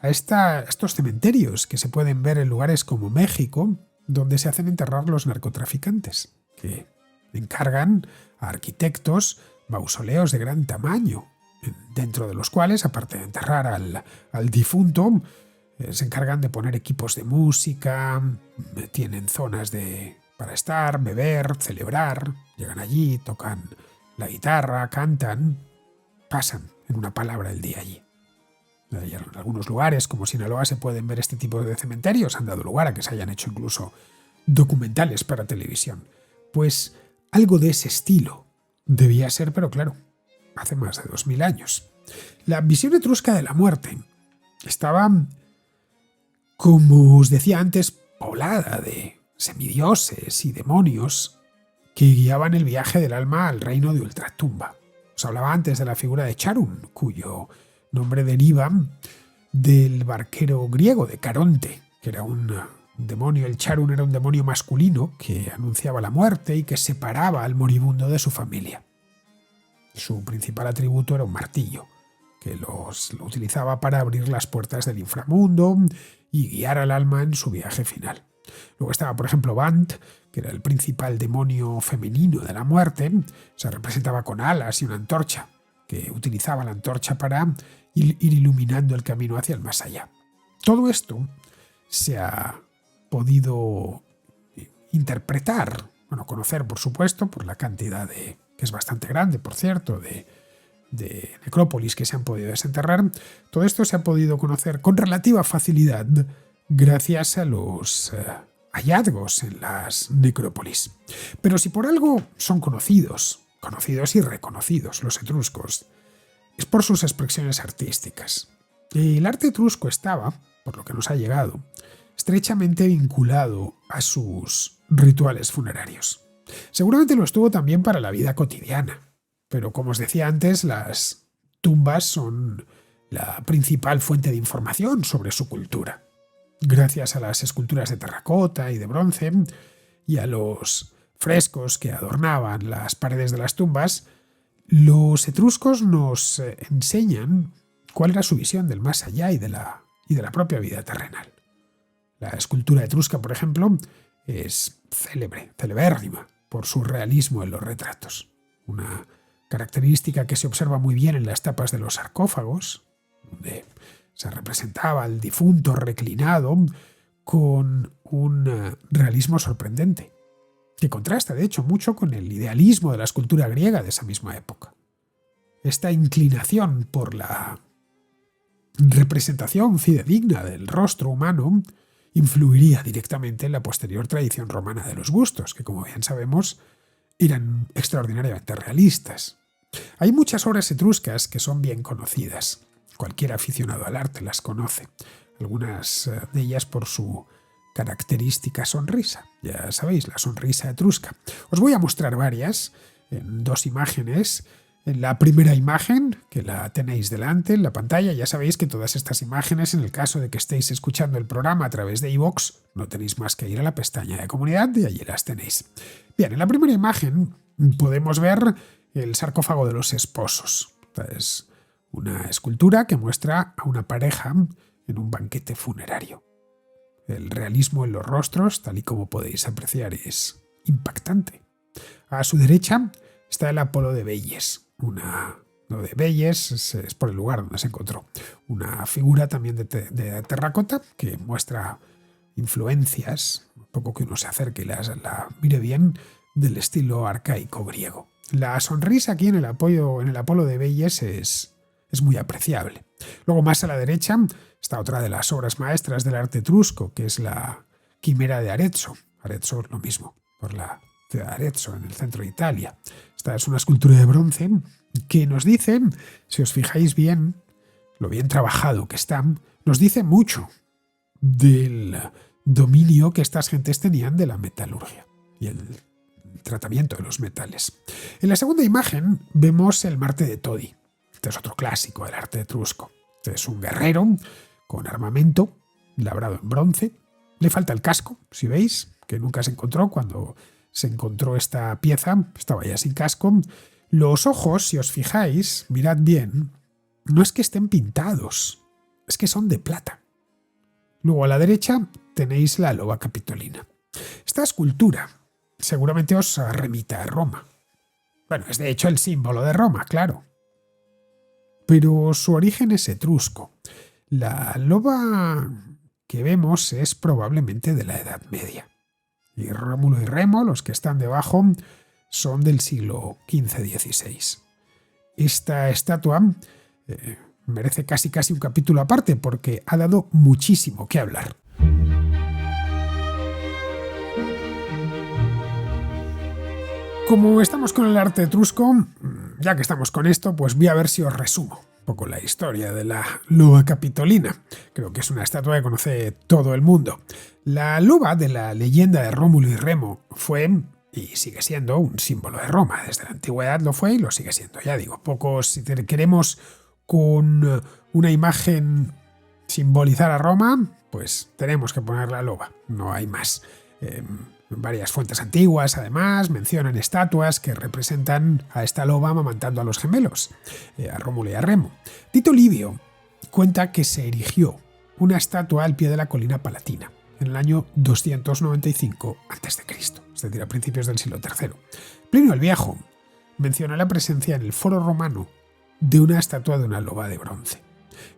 a estos cementerios que se pueden ver en lugares como México, donde se hacen enterrar los narcotraficantes, que encargan a arquitectos mausoleos de gran tamaño, dentro de los cuales, aparte de enterrar al difunto, se encargan de poner equipos de música, tienen zonas para estar, beber, celebrar, llegan allí, tocan la guitarra, cantan, pasan en una palabra el día allí. En algunos lugares, como Sinaloa, se pueden ver este tipo de cementerios, han dado lugar a que se hayan hecho incluso documentales para televisión. Pues algo de ese estilo debía ser, pero claro, hace más de 2000 años. La visión etrusca de la muerte estaba, como os decía antes, poblada de semidioses y demonios que guiaban el viaje del alma al reino de ultratumba. Os hablaba antes de la figura de Charun, cuyo nombre deriva del barquero griego de Caronte, que era un demonio. El Charun era un demonio masculino que anunciaba la muerte y que separaba al moribundo de su familia. Su principal atributo era un martillo, que lo utilizaba para abrir las puertas del inframundo y guiar al alma en su viaje final. Luego estaba, por ejemplo, Bant, que era el principal demonio femenino de la muerte. Se representaba con alas y una antorcha, que utilizaba la antorcha para ir iluminando el camino hacia el más allá. Todo esto se ha podido interpretar, conocer, por supuesto, por la cantidad que es bastante grande, por cierto, de necrópolis que se han podido desenterrar. Todo esto se ha podido conocer con relativa facilidad gracias a los hallazgos en las necrópolis. Pero si por algo son conocidos y reconocidos los etruscos, es por sus expresiones artísticas. El arte etrusco estaba, por lo que nos ha llegado, estrechamente vinculado a sus rituales funerarios. Seguramente lo estuvo también para la vida cotidiana, pero como os decía antes, las tumbas son la principal fuente de información sobre su cultura. Gracias a las esculturas de terracota y de bronce y a los frescos que adornaban las paredes de las tumbas, los etruscos nos enseñan cuál era su visión del más allá y de la propia vida terrenal. La escultura etrusca, por ejemplo, es celebérrima por su realismo en los retratos. Una característica que se observa muy bien en las tapas de los sarcófagos, donde se representaba al difunto reclinado con un realismo sorprendente. que contrasta de hecho mucho con el idealismo de la escultura griega de esa misma época. Esta inclinación por la representación fidedigna del rostro humano influiría directamente en la posterior tradición romana de los bustos, que como bien sabemos eran extraordinariamente realistas. Hay muchas obras etruscas que son bien conocidas. Cualquier aficionado al arte las conoce. Algunas de ellas por su característica sonrisa. Ya sabéis, la sonrisa etrusca. Os voy a mostrar varias en dos imágenes. En la primera imagen, que la tenéis delante en la pantalla, ya sabéis que todas estas imágenes, en el caso de que estéis escuchando el programa a través de iVoox, no tenéis más que ir a la pestaña de comunidad y allí las tenéis. Bien, en la primera imagen podemos ver el sarcófago de los esposos. Esta es una escultura que muestra a una pareja en un banquete funerario. El realismo en los rostros, tal y como podéis apreciar, es impactante. A su derecha está el Apolo de Veyes. Lo de Veyes es por el lugar donde se encontró. Una figura también de terracota que muestra influencias, un poco que uno se acerque y la mire bien, del estilo arcaico griego. La sonrisa aquí en el Apolo de Veyes es muy apreciable. Luego más a la derecha está otra de las obras maestras del arte etrusco, que es la Quimera de Arezzo. Arezzo es lo mismo, por la ciudad de Arezzo, en el centro de Italia. Esta es una escultura de bronce que nos dice, si os fijáis bien, lo bien trabajado que está, nos dice mucho del dominio que estas gentes tenían de la metalurgia y el tratamiento de los metales. En la segunda imagen vemos el Marte de Todi. Este es otro clásico del arte etrusco. Este es un guerrero con armamento labrado en bronce. Le falta el casco, si veis, que nunca se encontró. Cuando se encontró esta pieza, estaba ya sin casco. Los ojos, si os fijáis, mirad bien, no es que estén pintados, es que son de plata. Luego a la derecha tenéis la loba capitolina. Esta escultura seguramente os remita a Roma. Bueno, es de hecho el símbolo de Roma, claro. Pero su origen es etrusco. La loba que vemos es probablemente de la Edad Media. Y Rómulo y Remo, los que están debajo, son del siglo XV-XVI. Esta estatua merece casi un capítulo aparte porque ha dado muchísimo que hablar. Como estamos con el arte etrusco, ya que estamos con esto, pues voy a ver si os resumo un poco la historia de la loba capitolina. Creo que es una estatua que conoce todo el mundo. La loba de la leyenda de Rómulo y Remo fue y sigue siendo un símbolo de Roma. Desde la antigüedad lo fue y lo sigue siendo. Ya digo, pocos, si queremos con una imagen simbolizar a Roma, pues tenemos que poner la loba, no hay más. Varias fuentes antiguas, además, mencionan estatuas que representan a esta loba amamantando a los gemelos, a Rómulo y a Remo. Tito Livio cuenta que se erigió una estatua al pie de la colina Palatina en el año 295 a.C., es decir, a principios del siglo III. Plinio el Viejo menciona la presencia en el Foro Romano de una estatua de una loba de bronce.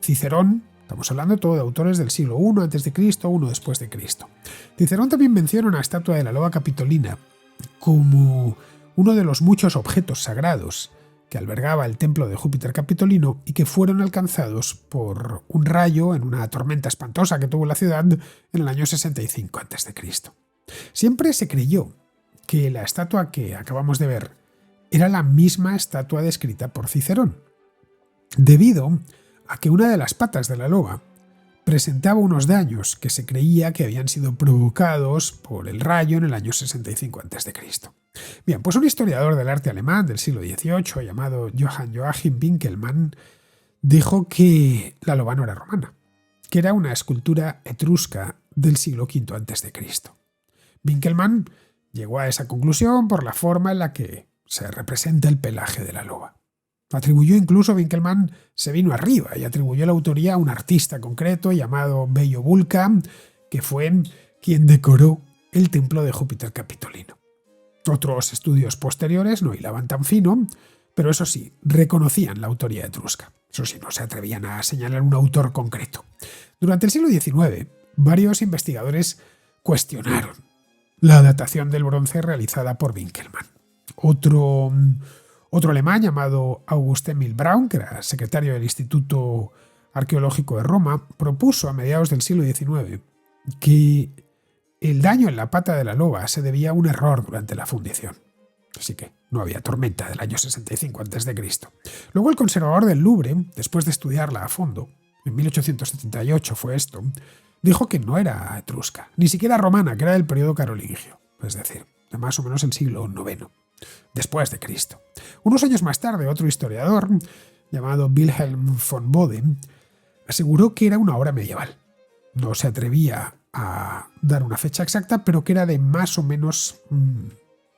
Cicerón, estamos hablando todo de autores del siglo I a.C., I después de Cristo. Cicerón también menciona una estatua de la loba capitolina como uno de los muchos objetos sagrados que albergaba el templo de Júpiter Capitolino y que fueron alcanzados por un rayo en una tormenta espantosa que tuvo la ciudad en el año 65 a.C. Siempre se creyó que la estatua que acabamos de ver era la misma estatua descrita por Cicerón, debido a que una de las patas de la loba presentaba unos daños que se creía que habían sido provocados por el rayo en el año 65 a.C. Bien, pues un historiador del arte alemán del siglo XVIII llamado Johann Joachim Winckelmann dijo que la loba no era romana, que era una escultura etrusca del siglo V a.C. Winckelmann llegó a esa conclusión por la forma en la que se representa el pelaje de la loba. Atribuyó incluso, Winckelmann se vino arriba y atribuyó la autoría a un artista concreto llamado Bello Bulka, que fue quien decoró el templo de Júpiter Capitolino. Otros estudios posteriores no hilaban tan fino, pero eso sí, reconocían la autoría etrusca. Eso sí, no se atrevían a señalar un autor concreto. Durante el siglo XIX, varios investigadores cuestionaron la datación del bronce realizada por Winkelmann. Otro alemán llamado August Emil Braun, que era secretario del Instituto Arqueológico de Roma, propuso a mediados del siglo XIX que el daño en la pata de la loba se debía a un error durante la fundición. Así que no había tormenta del año 65 a.C. Luego el conservador del Louvre, después de estudiarla a fondo, en 1878 fue esto, dijo que no era etrusca, ni siquiera romana, que era del periodo carolingio, es decir, de más o menos el siglo IX, después de Cristo. Unos años más tarde, otro historiador, llamado Wilhelm von Bode, aseguró que era una obra medieval. No se atrevía a dar una fecha exacta, pero que era de más o menos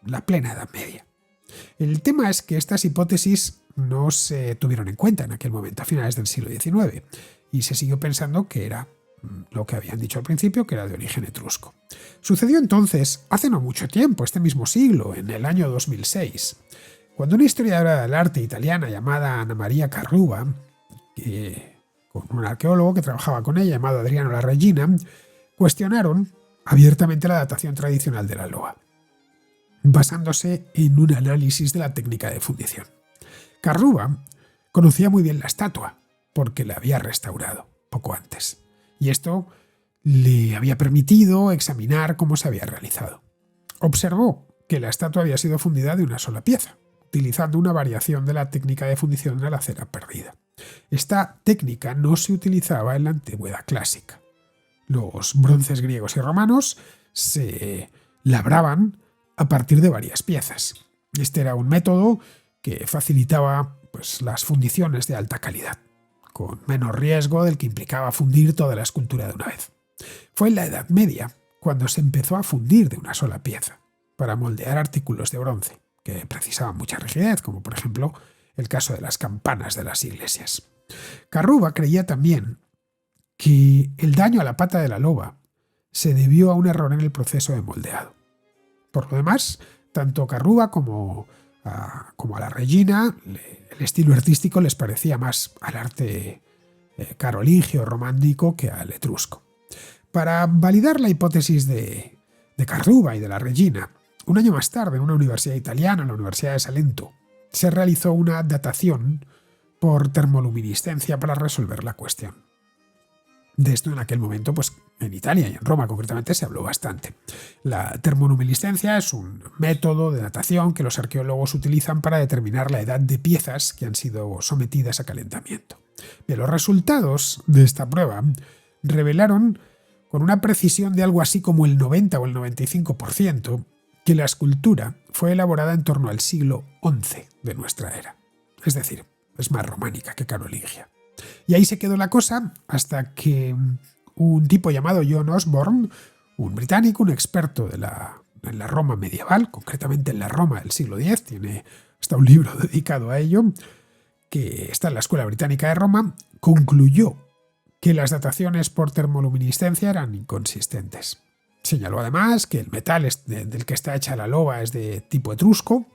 la plena Edad Media. El tema es que estas hipótesis no se tuvieron en cuenta en aquel momento, a finales del siglo XIX, y se siguió pensando que era lo que habían dicho al principio, que era de origen etrusco. Sucedió entonces, hace no mucho tiempo, este mismo siglo, en el año 2006, cuando una historiadora del arte italiana llamada Anna Maria Carruba, con un arqueólogo que trabajaba con ella llamado Adriano La Regina, cuestionaron abiertamente la datación tradicional de la loa, basándose en un análisis de la técnica de fundición. Carruba conocía muy bien la estatua, porque la había restaurado poco antes, y esto le había permitido examinar cómo se había realizado. Observó que la estatua había sido fundida de una sola pieza, utilizando una variación de la técnica de fundición de la cera perdida. Esta técnica no se utilizaba en la antigüedad clásica. Los bronces griegos y romanos se labraban a partir de varias piezas. Este era un método que facilitaba las fundiciones de alta calidad, con menos riesgo del que implicaba fundir toda la escultura de una vez. Fue en la Edad Media cuando se empezó a fundir de una sola pieza, para moldear artículos de bronce, que precisaban mucha rigidez, como por ejemplo el caso de las campanas de las iglesias. Carruba creía también que el daño a la pata de la loba se debió a un error en el proceso de moldeado. Por lo demás, tanto Carruba como a la Regina, el estilo artístico les parecía más al arte carolingio romántico que al etrusco. Para validar la hipótesis de Carruba y de la Regina, un año más tarde, en una universidad italiana, la Universidad de Salento, se realizó una datación por termoluminiscencia para resolver la cuestión. De esto en aquel momento, en Italia y en Roma concretamente, se habló bastante. La termoluminiscencia es un método de datación que los arqueólogos utilizan para determinar la edad de piezas que han sido sometidas a calentamiento. Bien, los resultados de esta prueba revelaron con una precisión de algo así como el 90 o el 95%, que la escultura fue elaborada en torno al siglo XI de nuestra era. Es decir, es más románica que carolingia. Y ahí se quedó la cosa hasta que un tipo llamado John Osborne, un británico, un experto en la Roma medieval, concretamente en la Roma del siglo X, tiene hasta un libro dedicado a ello, que está en la Escuela Británica de Roma, concluyó que las dataciones por termoluminiscencia eran inconsistentes. Señaló además que el metal del que está hecha la loba es de tipo etrusco,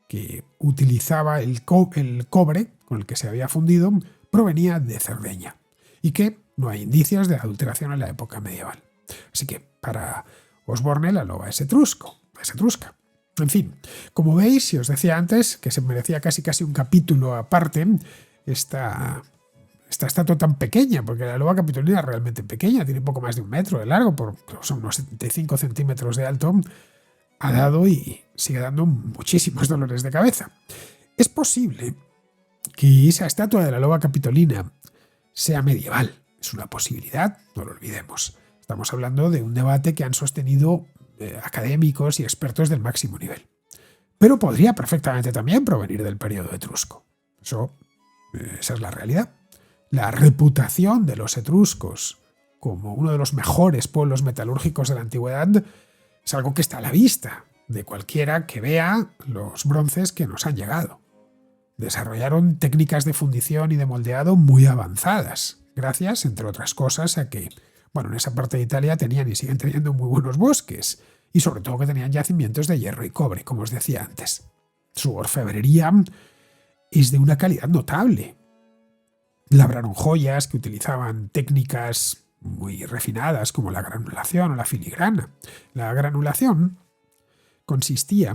que utilizaba el cobre con el que se había fundido, provenía de Cerdeña, y que no hay indicios de adulteración en la época medieval. Así que, para Osborne, la loba es etrusca. En fin, como veis, y os decía antes, que se merecía casi un capítulo aparte, esta estatua tan pequeña, porque la loba capitolina es realmente pequeña, tiene poco más de 1 metro de largo, son unos 75 centímetros de alto, ha dado y sigue dando muchísimos dolores de cabeza. Es posible que esa estatua de la loba capitolina sea medieval. Es una posibilidad, no lo olvidemos. Estamos hablando de un debate que han sostenido académicos y expertos del máximo nivel. Pero podría perfectamente también provenir del periodo etrusco. Esa es la realidad. La reputación de los etruscos como uno de los mejores pueblos metalúrgicos de la antigüedad es algo que está a la vista de cualquiera que vea los bronces que nos han llegado. Desarrollaron técnicas de fundición y de moldeado muy avanzadas, gracias, entre otras cosas, a que, en esa parte de Italia tenían y siguen teniendo muy buenos bosques, y sobre todo que tenían yacimientos de hierro y cobre, como os decía antes. Su orfebrería es de una calidad notable. Labraron joyas que utilizaban técnicas muy refinadas como la granulación o la filigrana. La granulación consistía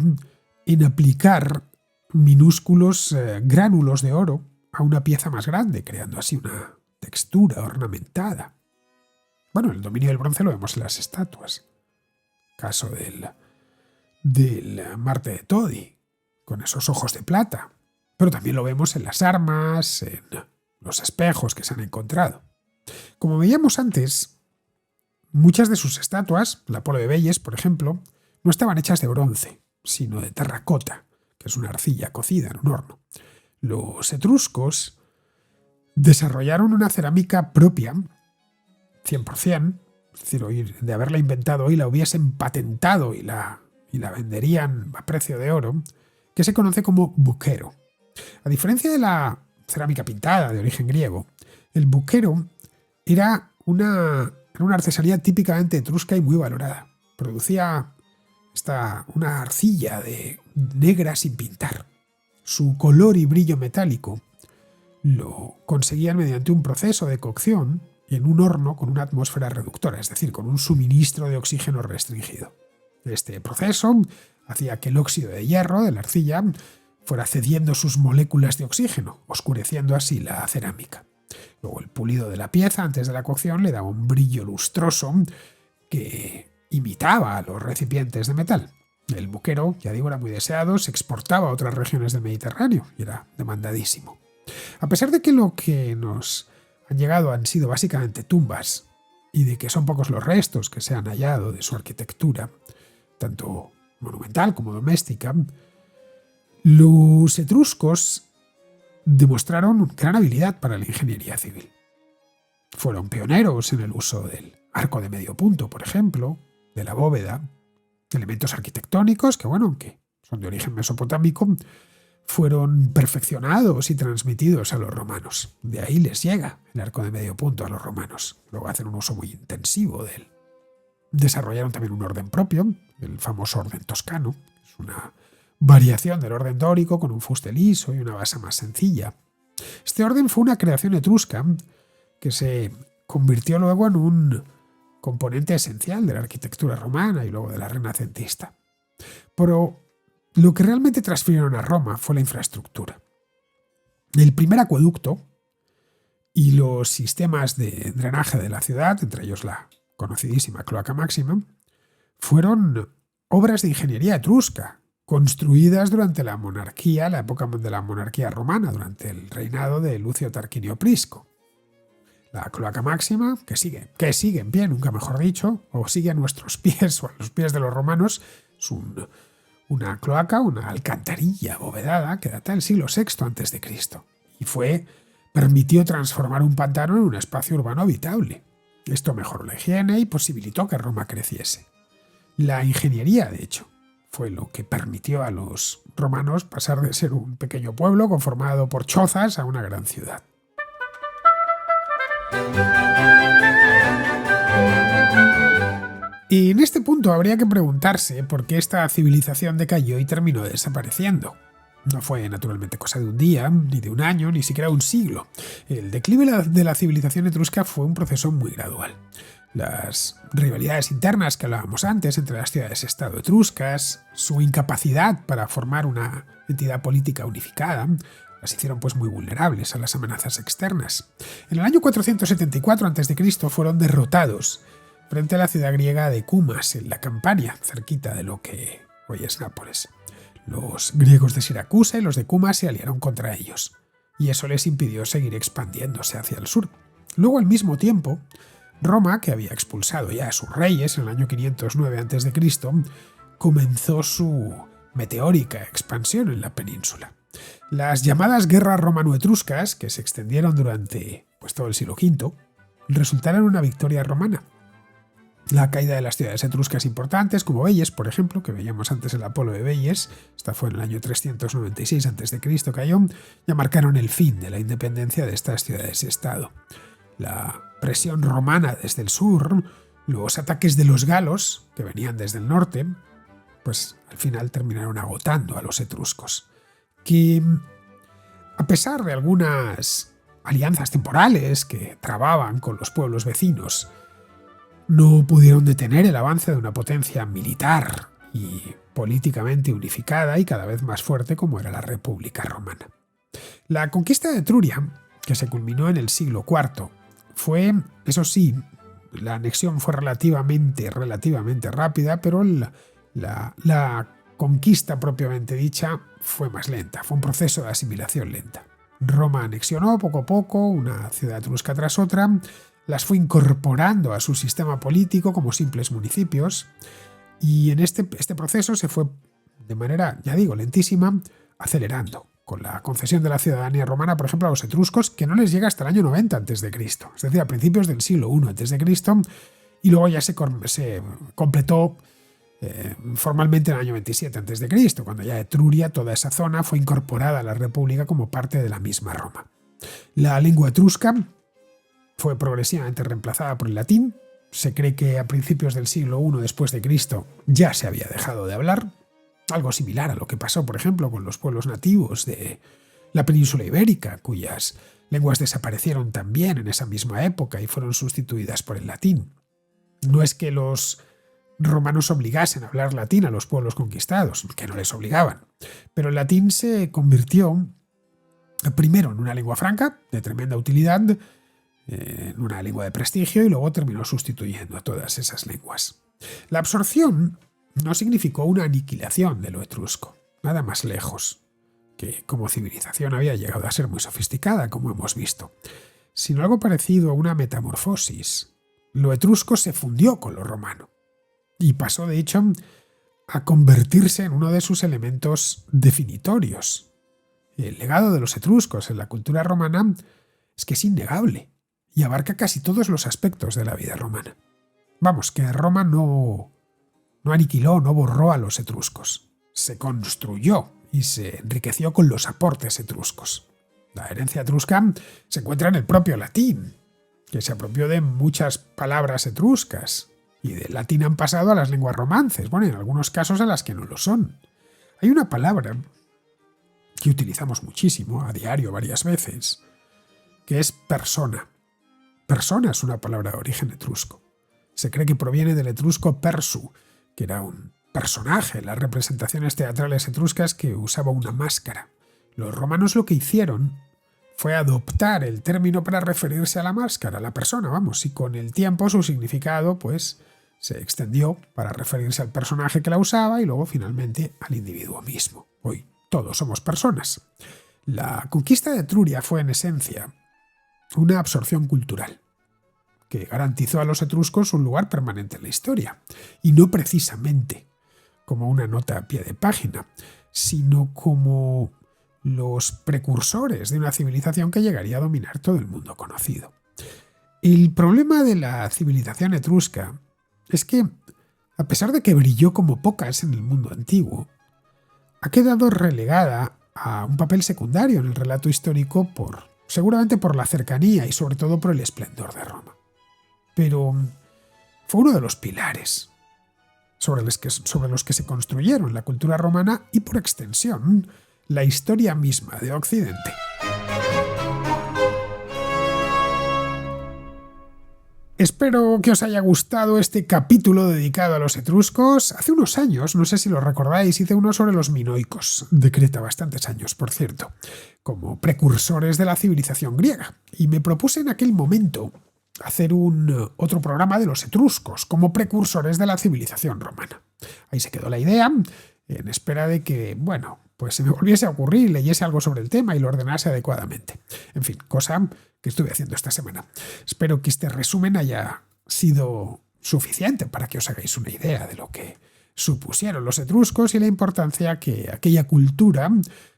en aplicar minúsculos gránulos de oro a una pieza más grande, creando así una textura ornamentada. Bueno, el dominio del bronce lo vemos en las estatuas. Caso del Marte de Todi, con esos ojos de plata. Pero también lo vemos en las armas, en los espejos que se han encontrado. Como veíamos antes, muchas de sus estatuas, la Apolo de Veies, por ejemplo, no estaban hechas de bronce, sino de terracota, que es una arcilla cocida en un horno. Los etruscos desarrollaron una cerámica propia, 100%, es decir, de haberla inventado hoy la hubiesen patentado y la venderían a precio de oro, que se conoce como buquero. A diferencia de la cerámica pintada de origen griego, el buquero era una artesanía típicamente etrusca y muy valorada. Producía una arcilla negra sin pintar. Su color y brillo metálico lo conseguían mediante un proceso de cocción en un horno con una atmósfera reductora, es decir, con un suministro de oxígeno restringido. Este proceso hacía que el óxido de hierro de la arcilla fuera cediendo sus moléculas de oxígeno, oscureciendo así la cerámica. Luego el pulido de la pieza antes de la cocción le daba un brillo lustroso que imitaba a los recipientes de metal. El buquero, ya digo, era muy deseado, se exportaba a otras regiones del Mediterráneo y era demandadísimo. A pesar de que lo que nos han llegado han sido básicamente tumbas y de que son pocos los restos que se han hallado de su arquitectura, tanto monumental como doméstica, los etruscos demostraron gran habilidad para la ingeniería civil. Fueron pioneros en el uso del arco de medio punto, por ejemplo, de la bóveda, elementos arquitectónicos que, aunque son de origen mesopotámico, fueron perfeccionados y transmitidos a los romanos. De ahí les llega el arco de medio punto a los romanos. Luego hacen un uso muy intensivo de él. Desarrollaron también un orden propio, el famoso orden toscano. Es una variación del orden dórico con un fuste liso y una base más sencilla. Este orden fue una creación etrusca que se convirtió luego en un componente esencial de la arquitectura romana y luego de la renacentista. Pero lo que realmente transfirieron a Roma fue la infraestructura. El primer acueducto y los sistemas de drenaje de la ciudad, entre ellos la conocidísima Cloaca Máxima, fueron obras de ingeniería etrusca, construidas durante la época de la monarquía romana, durante el reinado de Lucio Tarquinio Prisco. La Cloaca Máxima, que sigue en pie, nunca mejor dicho, o sigue a nuestros pies o a los pies de los romanos, es una cloaca, una alcantarilla abovedada que data del siglo VI a.C. y permitió transformar un pantano en un espacio urbano habitable. Esto mejoró la higiene y posibilitó que Roma creciese. La ingeniería, de hecho, fue lo que permitió a los romanos pasar de ser un pequeño pueblo conformado por chozas a una gran ciudad. Y en este punto habría que preguntarse por qué esta civilización decayó y terminó desapareciendo. No fue naturalmente cosa de un día, ni de un año, ni siquiera un siglo. El declive de la civilización etrusca fue un proceso muy gradual. Las rivalidades internas que hablábamos antes entre las ciudades-estado etruscas, su incapacidad para formar una entidad política unificada, las hicieron muy vulnerables a las amenazas externas. En el año 474 a.C. fueron derrotados frente a la ciudad griega de Cumas, en la Campania, cerquita de lo que hoy es Nápoles. Los griegos de Siracusa y los de Cumas se aliaron contra ellos, y eso les impidió seguir expandiéndose hacia el sur. Luego, al mismo tiempo, Roma, que había expulsado ya a sus reyes en el año 509 a.C., comenzó su meteórica expansión en la península. Las llamadas guerras romano-etruscas, que se extendieron durante todo el siglo V, resultaron una victoria romana. La caída de las ciudades etruscas importantes, como Veies, por ejemplo, que veíamos antes el Apolo de Veies, esta fue en el año 396 a.C. cayó, ya marcaron el fin de la independencia de estas ciudades-estado. La presión romana desde el sur, los ataques de los galos, que venían desde el norte, al final terminaron agotando a los etruscos, que, a pesar de algunas alianzas temporales que trababan con los pueblos vecinos, no pudieron detener el avance de una potencia militar y políticamente unificada y cada vez más fuerte como era la República Romana. La conquista de Etruria, que se culminó en el siglo IV, fue, eso sí, la anexión fue relativamente rápida, pero la conquista propiamente dicha fue más lenta, fue un proceso de asimilación lenta. Roma anexionó poco a poco una ciudad etrusca tras otra, las fue incorporando a su sistema político como simples municipios, y en este proceso se fue de manera, ya digo, lentísima, acelerando, con la concesión de la ciudadanía romana, por ejemplo, a los etruscos, que no les llega hasta el año 90 a.C., es decir, a principios del siglo I a.C., y luego ya se completó formalmente en el año 27 a.C., cuando ya Etruria, toda esa zona, fue incorporada a la República como parte de la misma Roma. La lengua etrusca fue progresivamente reemplazada por el latín. Se cree que a principios del siglo I después de Cristo ya se había dejado de hablar, algo similar a lo que pasó, por ejemplo, con los pueblos nativos de la península ibérica, cuyas lenguas desaparecieron también en esa misma época y fueron sustituidas por el latín. No es que los romanos obligasen a hablar latín a los pueblos conquistados, que no les obligaban, pero el latín se convirtió primero en una lengua franca, de tremenda utilidad, en una lengua de prestigio, y luego terminó sustituyendo a todas esas lenguas. La absorción no significó una aniquilación de lo etrusco, nada más lejos, que como civilización había llegado a ser muy sofisticada, como hemos visto, sino algo parecido a una metamorfosis. Lo etrusco se fundió con lo romano y pasó, de hecho, a convertirse en uno de sus elementos definitorios. El legado de los etruscos en la cultura romana es que es innegable y abarca casi todos los aspectos de la vida romana. Vamos, que Roma no aniquiló, no borró a los etruscos. Se construyó y se enriqueció con los aportes etruscos. La herencia etrusca se encuentra en el propio latín, que se apropió de muchas palabras etruscas, y del latín han pasado a las lenguas romances, bueno, en algunos casos a las que no lo son. Hay una palabra que utilizamos muchísimo, a diario, varias veces, que es persona. Persona es una palabra de origen etrusco. Se cree que proviene del etrusco persu, que era un personaje en las representaciones teatrales etruscas que usaba una máscara. Los romanos lo que hicieron fue adoptar el término para referirse a la máscara, a la persona, vamos, y con el tiempo su significado pues se extendió para referirse al personaje que la usaba y luego finalmente al individuo mismo. Hoy todos somos personas. La conquista de Etruria fue en esencia una absorción cultural que garantizó a los etruscos un lugar permanente en la historia, y no precisamente como una nota a pie de página, sino como los precursores de una civilización que llegaría a dominar todo el mundo conocido. El problema de la civilización etrusca es que, a pesar de que brilló como pocas en el mundo antiguo, ha quedado relegada a un papel secundario en el relato histórico seguramente por la cercanía y sobre todo por el esplendor de Roma. Pero fue uno de los pilares sobre los que se construyeron la cultura romana y, por extensión, la historia misma de Occidente. Espero que os haya gustado este capítulo dedicado a los etruscos. Hace unos años, no sé si lo recordáis, hice uno sobre los minoicos, de Creta, bastantes años, por cierto, como precursores de la civilización griega. Y me propuse en aquel momento hacer otro programa de los etruscos, como precursores de la civilización romana. Ahí se quedó la idea, en espera de que, pues se me volviese a ocurrir, leyese algo sobre el tema y lo ordenase adecuadamente. En fin, cosa que estuve haciendo esta semana. Espero que este resumen haya sido suficiente para que os hagáis una idea de lo que supusieron los etruscos y la importancia que aquella cultura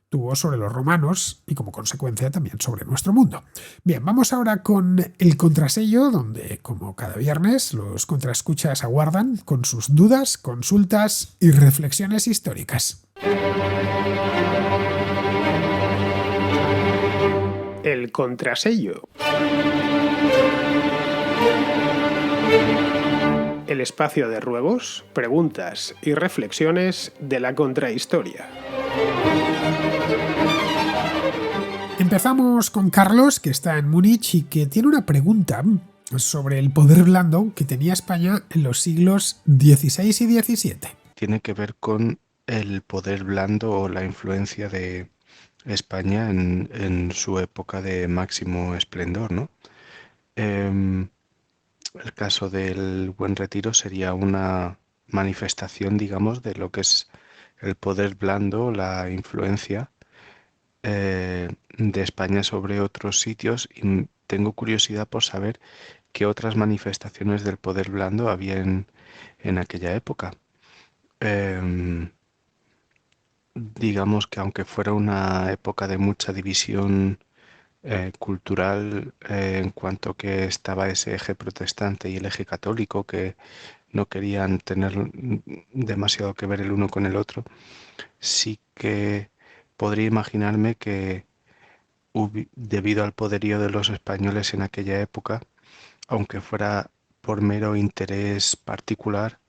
tuvo sobre los romanos y como consecuencia también sobre nuestro mundo. Bien, vamos ahora con el contrasello, donde como cada viernes los contraescuchas aguardan con sus dudas, consultas y reflexiones históricas. El contrasello. El espacio de ruegos, preguntas y reflexiones de la contrahistoria. Empezamos con Carlos, que está en Múnich y que tiene una pregunta sobre el poder blando que tenía España en los siglos XVI y XVII. Tiene que ver con el poder blando o la influencia de España en su época de máximo esplendor, ¿no? Em, el caso del Buen Retiro sería una manifestación, digamos, de lo que es el poder blando, la influencia de España sobre otros sitios, y tengo curiosidad por saber qué otras manifestaciones del poder blando había en aquella época. Em, digamos que aunque fuera una época de mucha división cultural, en cuanto que estaba ese eje protestante y el eje católico que no querían tener demasiado que ver el uno con el otro, sí que podría imaginarme que debido al poderío de los españoles en aquella época, aunque fuera por mero interés particular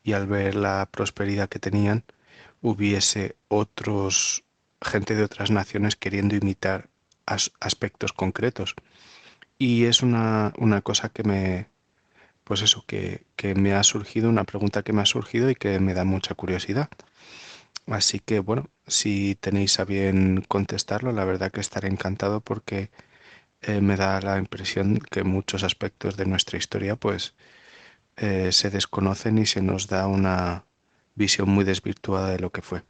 y al ver la prosperidad que tenían, hubiese gente de otras naciones queriendo imitar aspectos concretos. Y es una cosa pues eso, que me ha surgido, una pregunta que me ha surgido y que me da mucha curiosidad. Así que bueno, si tenéis a bien contestarlo, la verdad que estaré encantado porque me da la impresión que muchos aspectos de nuestra historia pues se desconocen y se nos da una visión muy desvirtuada de lo que fue.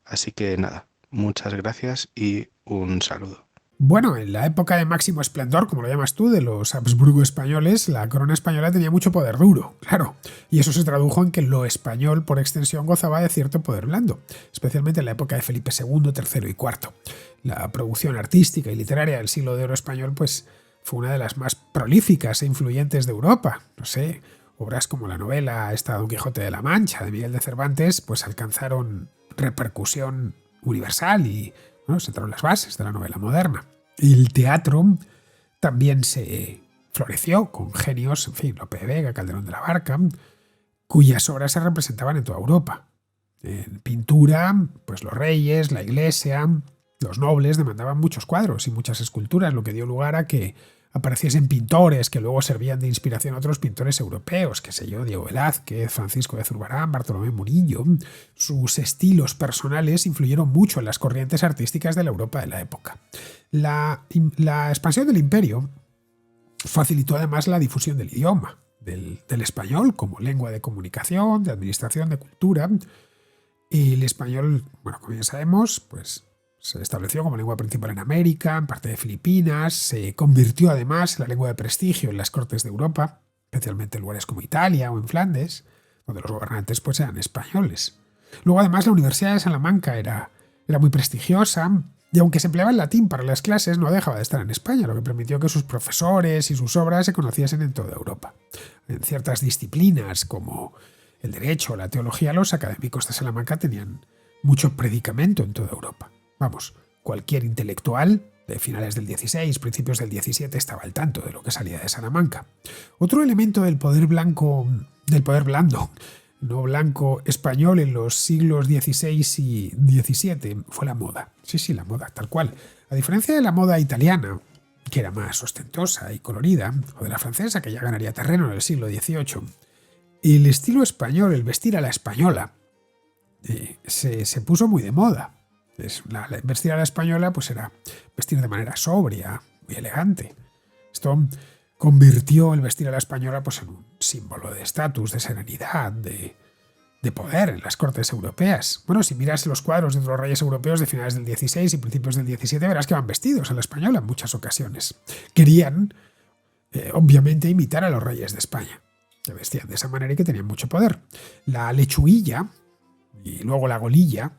Así que nada, muchas gracias y un saludo. Bueno, en la época de máximo esplendor, como lo llamas tú, de los Habsburgo españoles, la corona española tenía mucho poder duro, claro, y eso se tradujo en que lo español, por extensión, gozaba de cierto poder blando, especialmente en la época de Felipe II, III y IV. La producción artística y literaria del siglo de oro español, pues, fue una de las más prolíficas e influyentes de Europa. No sé, obras como la novela esta Don Quijote de la Mancha, de Miguel de Cervantes, pues alcanzaron repercusión universal y bueno, sentaron las bases de la novela moderna. El teatro también se floreció con genios, en fin, Lope de Vega, Calderón de la Barca, cuyas obras se representaban en toda Europa. En pintura, pues los reyes, la iglesia, los nobles demandaban muchos cuadros y muchas esculturas, lo que dio lugar a que apareciesen pintores que luego servían de inspiración a otros pintores europeos, qué sé yo, Diego Velázquez, Francisco de Zurbarán, Bartolomé Murillo. Sus estilos personales influyeron mucho en las corrientes artísticas de la Europa de la época. La expansión del imperio facilitó además la difusión del idioma, del español como lengua de comunicación, de administración, de cultura. Y el español, bueno, como bien sabemos, pues se estableció como lengua principal en América, en parte de Filipinas, se convirtió además en la lengua de prestigio en las cortes de Europa, especialmente en lugares como Italia o en Flandes, donde los gobernantes pues eran españoles. Luego además la Universidad de Salamanca era muy prestigiosa, y aunque se empleaba el latín para las clases, no dejaba de estar en España, lo que permitió que sus profesores y sus obras se conociesen en toda Europa. En ciertas disciplinas como el derecho o la teología, los académicos de Salamanca tenían mucho predicamento en toda Europa. Vamos, cualquier intelectual de finales del XVI, principios del XVII estaba al tanto de lo que salía de Salamanca. Otro elemento del poder blando, no blanco español en los siglos XVI y XVII fue la moda. Sí, la moda, tal cual. A diferencia de la moda italiana, que era más ostentosa y colorida, o de la francesa, que ya ganaría terreno en el siglo XVIII, el estilo español, el vestir a la española, se puso muy de moda. Vestir a la española pues era vestir de manera sobria, muy elegante. Esto convirtió el vestir a la española pues en un símbolo de estatus, de serenidad, de poder en las cortes europeas. Bueno, si miras los cuadros de los reyes europeos de finales del XVI y principios del XVII, verás que van vestidos a la española en muchas ocasiones. Querían, obviamente, imitar a los reyes de España, que vestían de esa manera y que tenían mucho poder. La lechuguilla y luego la golilla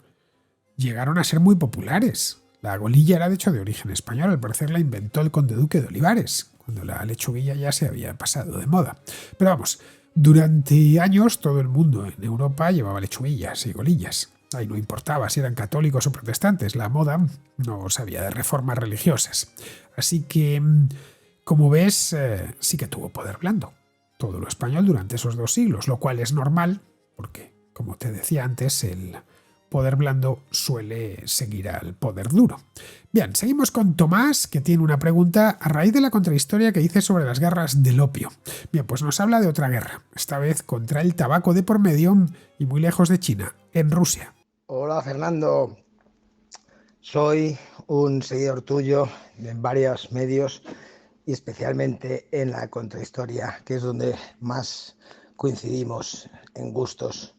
llegaron a ser muy populares. La golilla era de hecho de origen español, al parecer la inventó el conde duque de Olivares, cuando la lechuguilla ya se había pasado de moda. Pero vamos, durante años todo el mundo en Europa llevaba lechuguillas y golillas. Ahí no importaba si eran católicos o protestantes, la moda no sabía de reformas religiosas. Así que, como ves, sí que tuvo poder blando todo lo español durante esos 2 siglos, lo cual es normal, porque, como te decía antes, el poder blando suele seguir al poder duro. Bien, seguimos con Tomás, que tiene una pregunta a raíz de la contrahistoria que hice sobre las guerras del opio. Bien, pues nos habla de otra guerra, esta vez contra el tabaco de por medio y muy lejos de China, en Rusia. Hola Fernando, soy un seguidor tuyo en varios medios y especialmente en la contrahistoria, que es donde más coincidimos en gustos.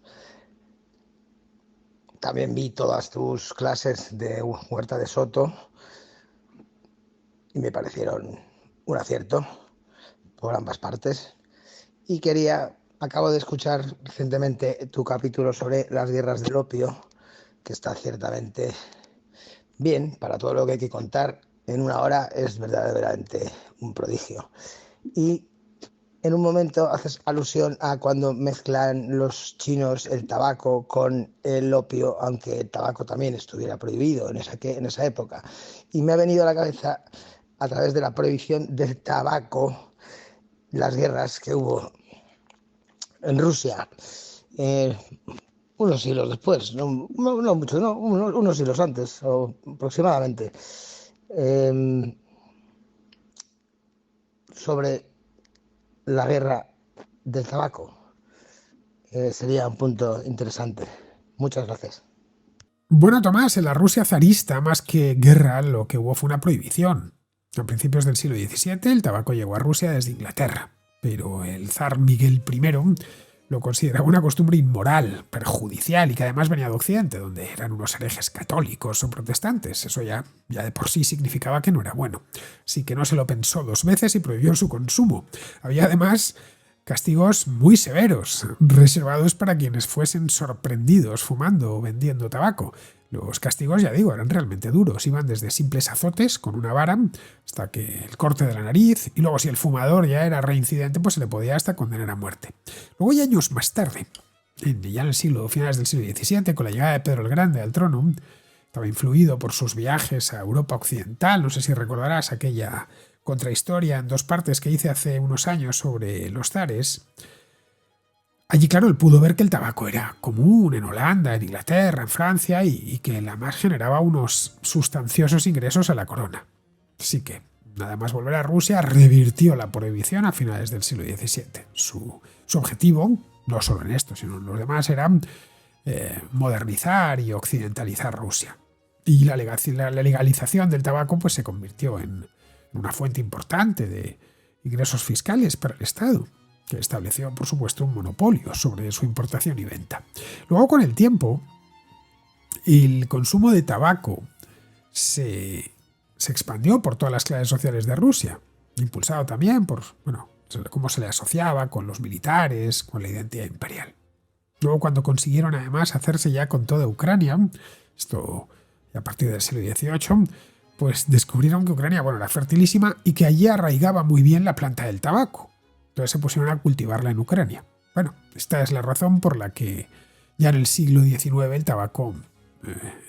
También vi todas tus clases de Huerta de Soto y me parecieron un acierto por ambas partes. Y acabo de escuchar recientemente tu capítulo sobre las guerras del opio, que está ciertamente bien para todo lo que hay que contar. En una hora es verdaderamente un prodigio. Y en un momento haces alusión a cuando mezclan los chinos el tabaco con el opio, aunque el tabaco también estuviera prohibido en esa época. Y me ha venido a la cabeza, a través de la prohibición del tabaco, las guerras que hubo en Rusia. Unos siglos después, no mucho, no, unos siglos antes, o aproximadamente, sobre la guerra del tabaco. Sería un punto interesante. Muchas gracias. Bueno, Tomás, en la Rusia zarista, más que guerra, lo que hubo fue una prohibición. A principios del siglo XVII, el tabaco llegó a Rusia desde Inglaterra, pero el zar Miguel I lo consideraba una costumbre inmoral, perjudicial y que además venía de Occidente, donde eran unos herejes católicos o protestantes. Eso ya de por sí significaba que no era bueno. Así que no se lo pensó dos veces y prohibió su consumo. Había además castigos muy severos, reservados para quienes fuesen sorprendidos fumando o vendiendo tabaco. Los castigos, ya digo, eran realmente duros. Iban desde simples azotes con una vara hasta que el corte de la nariz, y luego si el fumador ya era reincidente, pues se le podía hasta condenar a muerte. Luego, y años más tarde, ya en el finales del siglo XVII, con la llegada de Pedro el Grande al trono, estaba influido por sus viajes a Europa occidental. No sé si recordarás aquella contrahistoria en dos partes que hice hace unos años sobre los zares. Allí, claro, él pudo ver que el tabaco era común en Holanda, en Inglaterra, en Francia y que además generaba unos sustanciosos ingresos a la corona. Así que, nada más volver a Rusia, revirtió la prohibición a finales del siglo XVII. Su objetivo, no solo en esto, sino en los demás, era modernizar y occidentalizar Rusia. Y la legalización del tabaco pues, se convirtió en una fuente importante de ingresos fiscales para el Estado, que estableció, por supuesto, un monopolio sobre su importación y venta. Luego, con el tiempo, el consumo de tabaco se expandió por todas las clases sociales de Rusia, impulsado también por cómo se le asociaba con los militares, con la identidad imperial. Luego, cuando consiguieron además hacerse ya con toda Ucrania, esto a partir del siglo XVIII, pues descubrieron que Ucrania era fertilísima y que allí arraigaba muy bien la planta del tabaco. Entonces se pusieron a cultivarla en Ucrania. Bueno, esta es la razón por la que ya en el siglo XIX el tabaco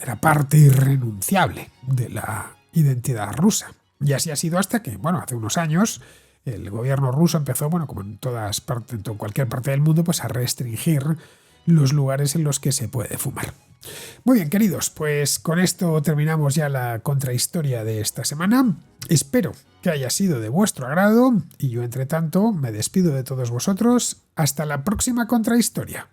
era parte irrenunciable de la identidad rusa. Y así ha sido hasta que, hace unos años, el gobierno ruso empezó, como en todas partes, en cualquier parte del mundo, pues a restringir los lugares en los que se puede fumar. Muy bien, queridos, pues con esto terminamos ya la contrahistoria de esta semana. Espero que haya sido de vuestro agrado y yo, entre tanto, me despido de todos vosotros. Hasta la próxima contrahistoria.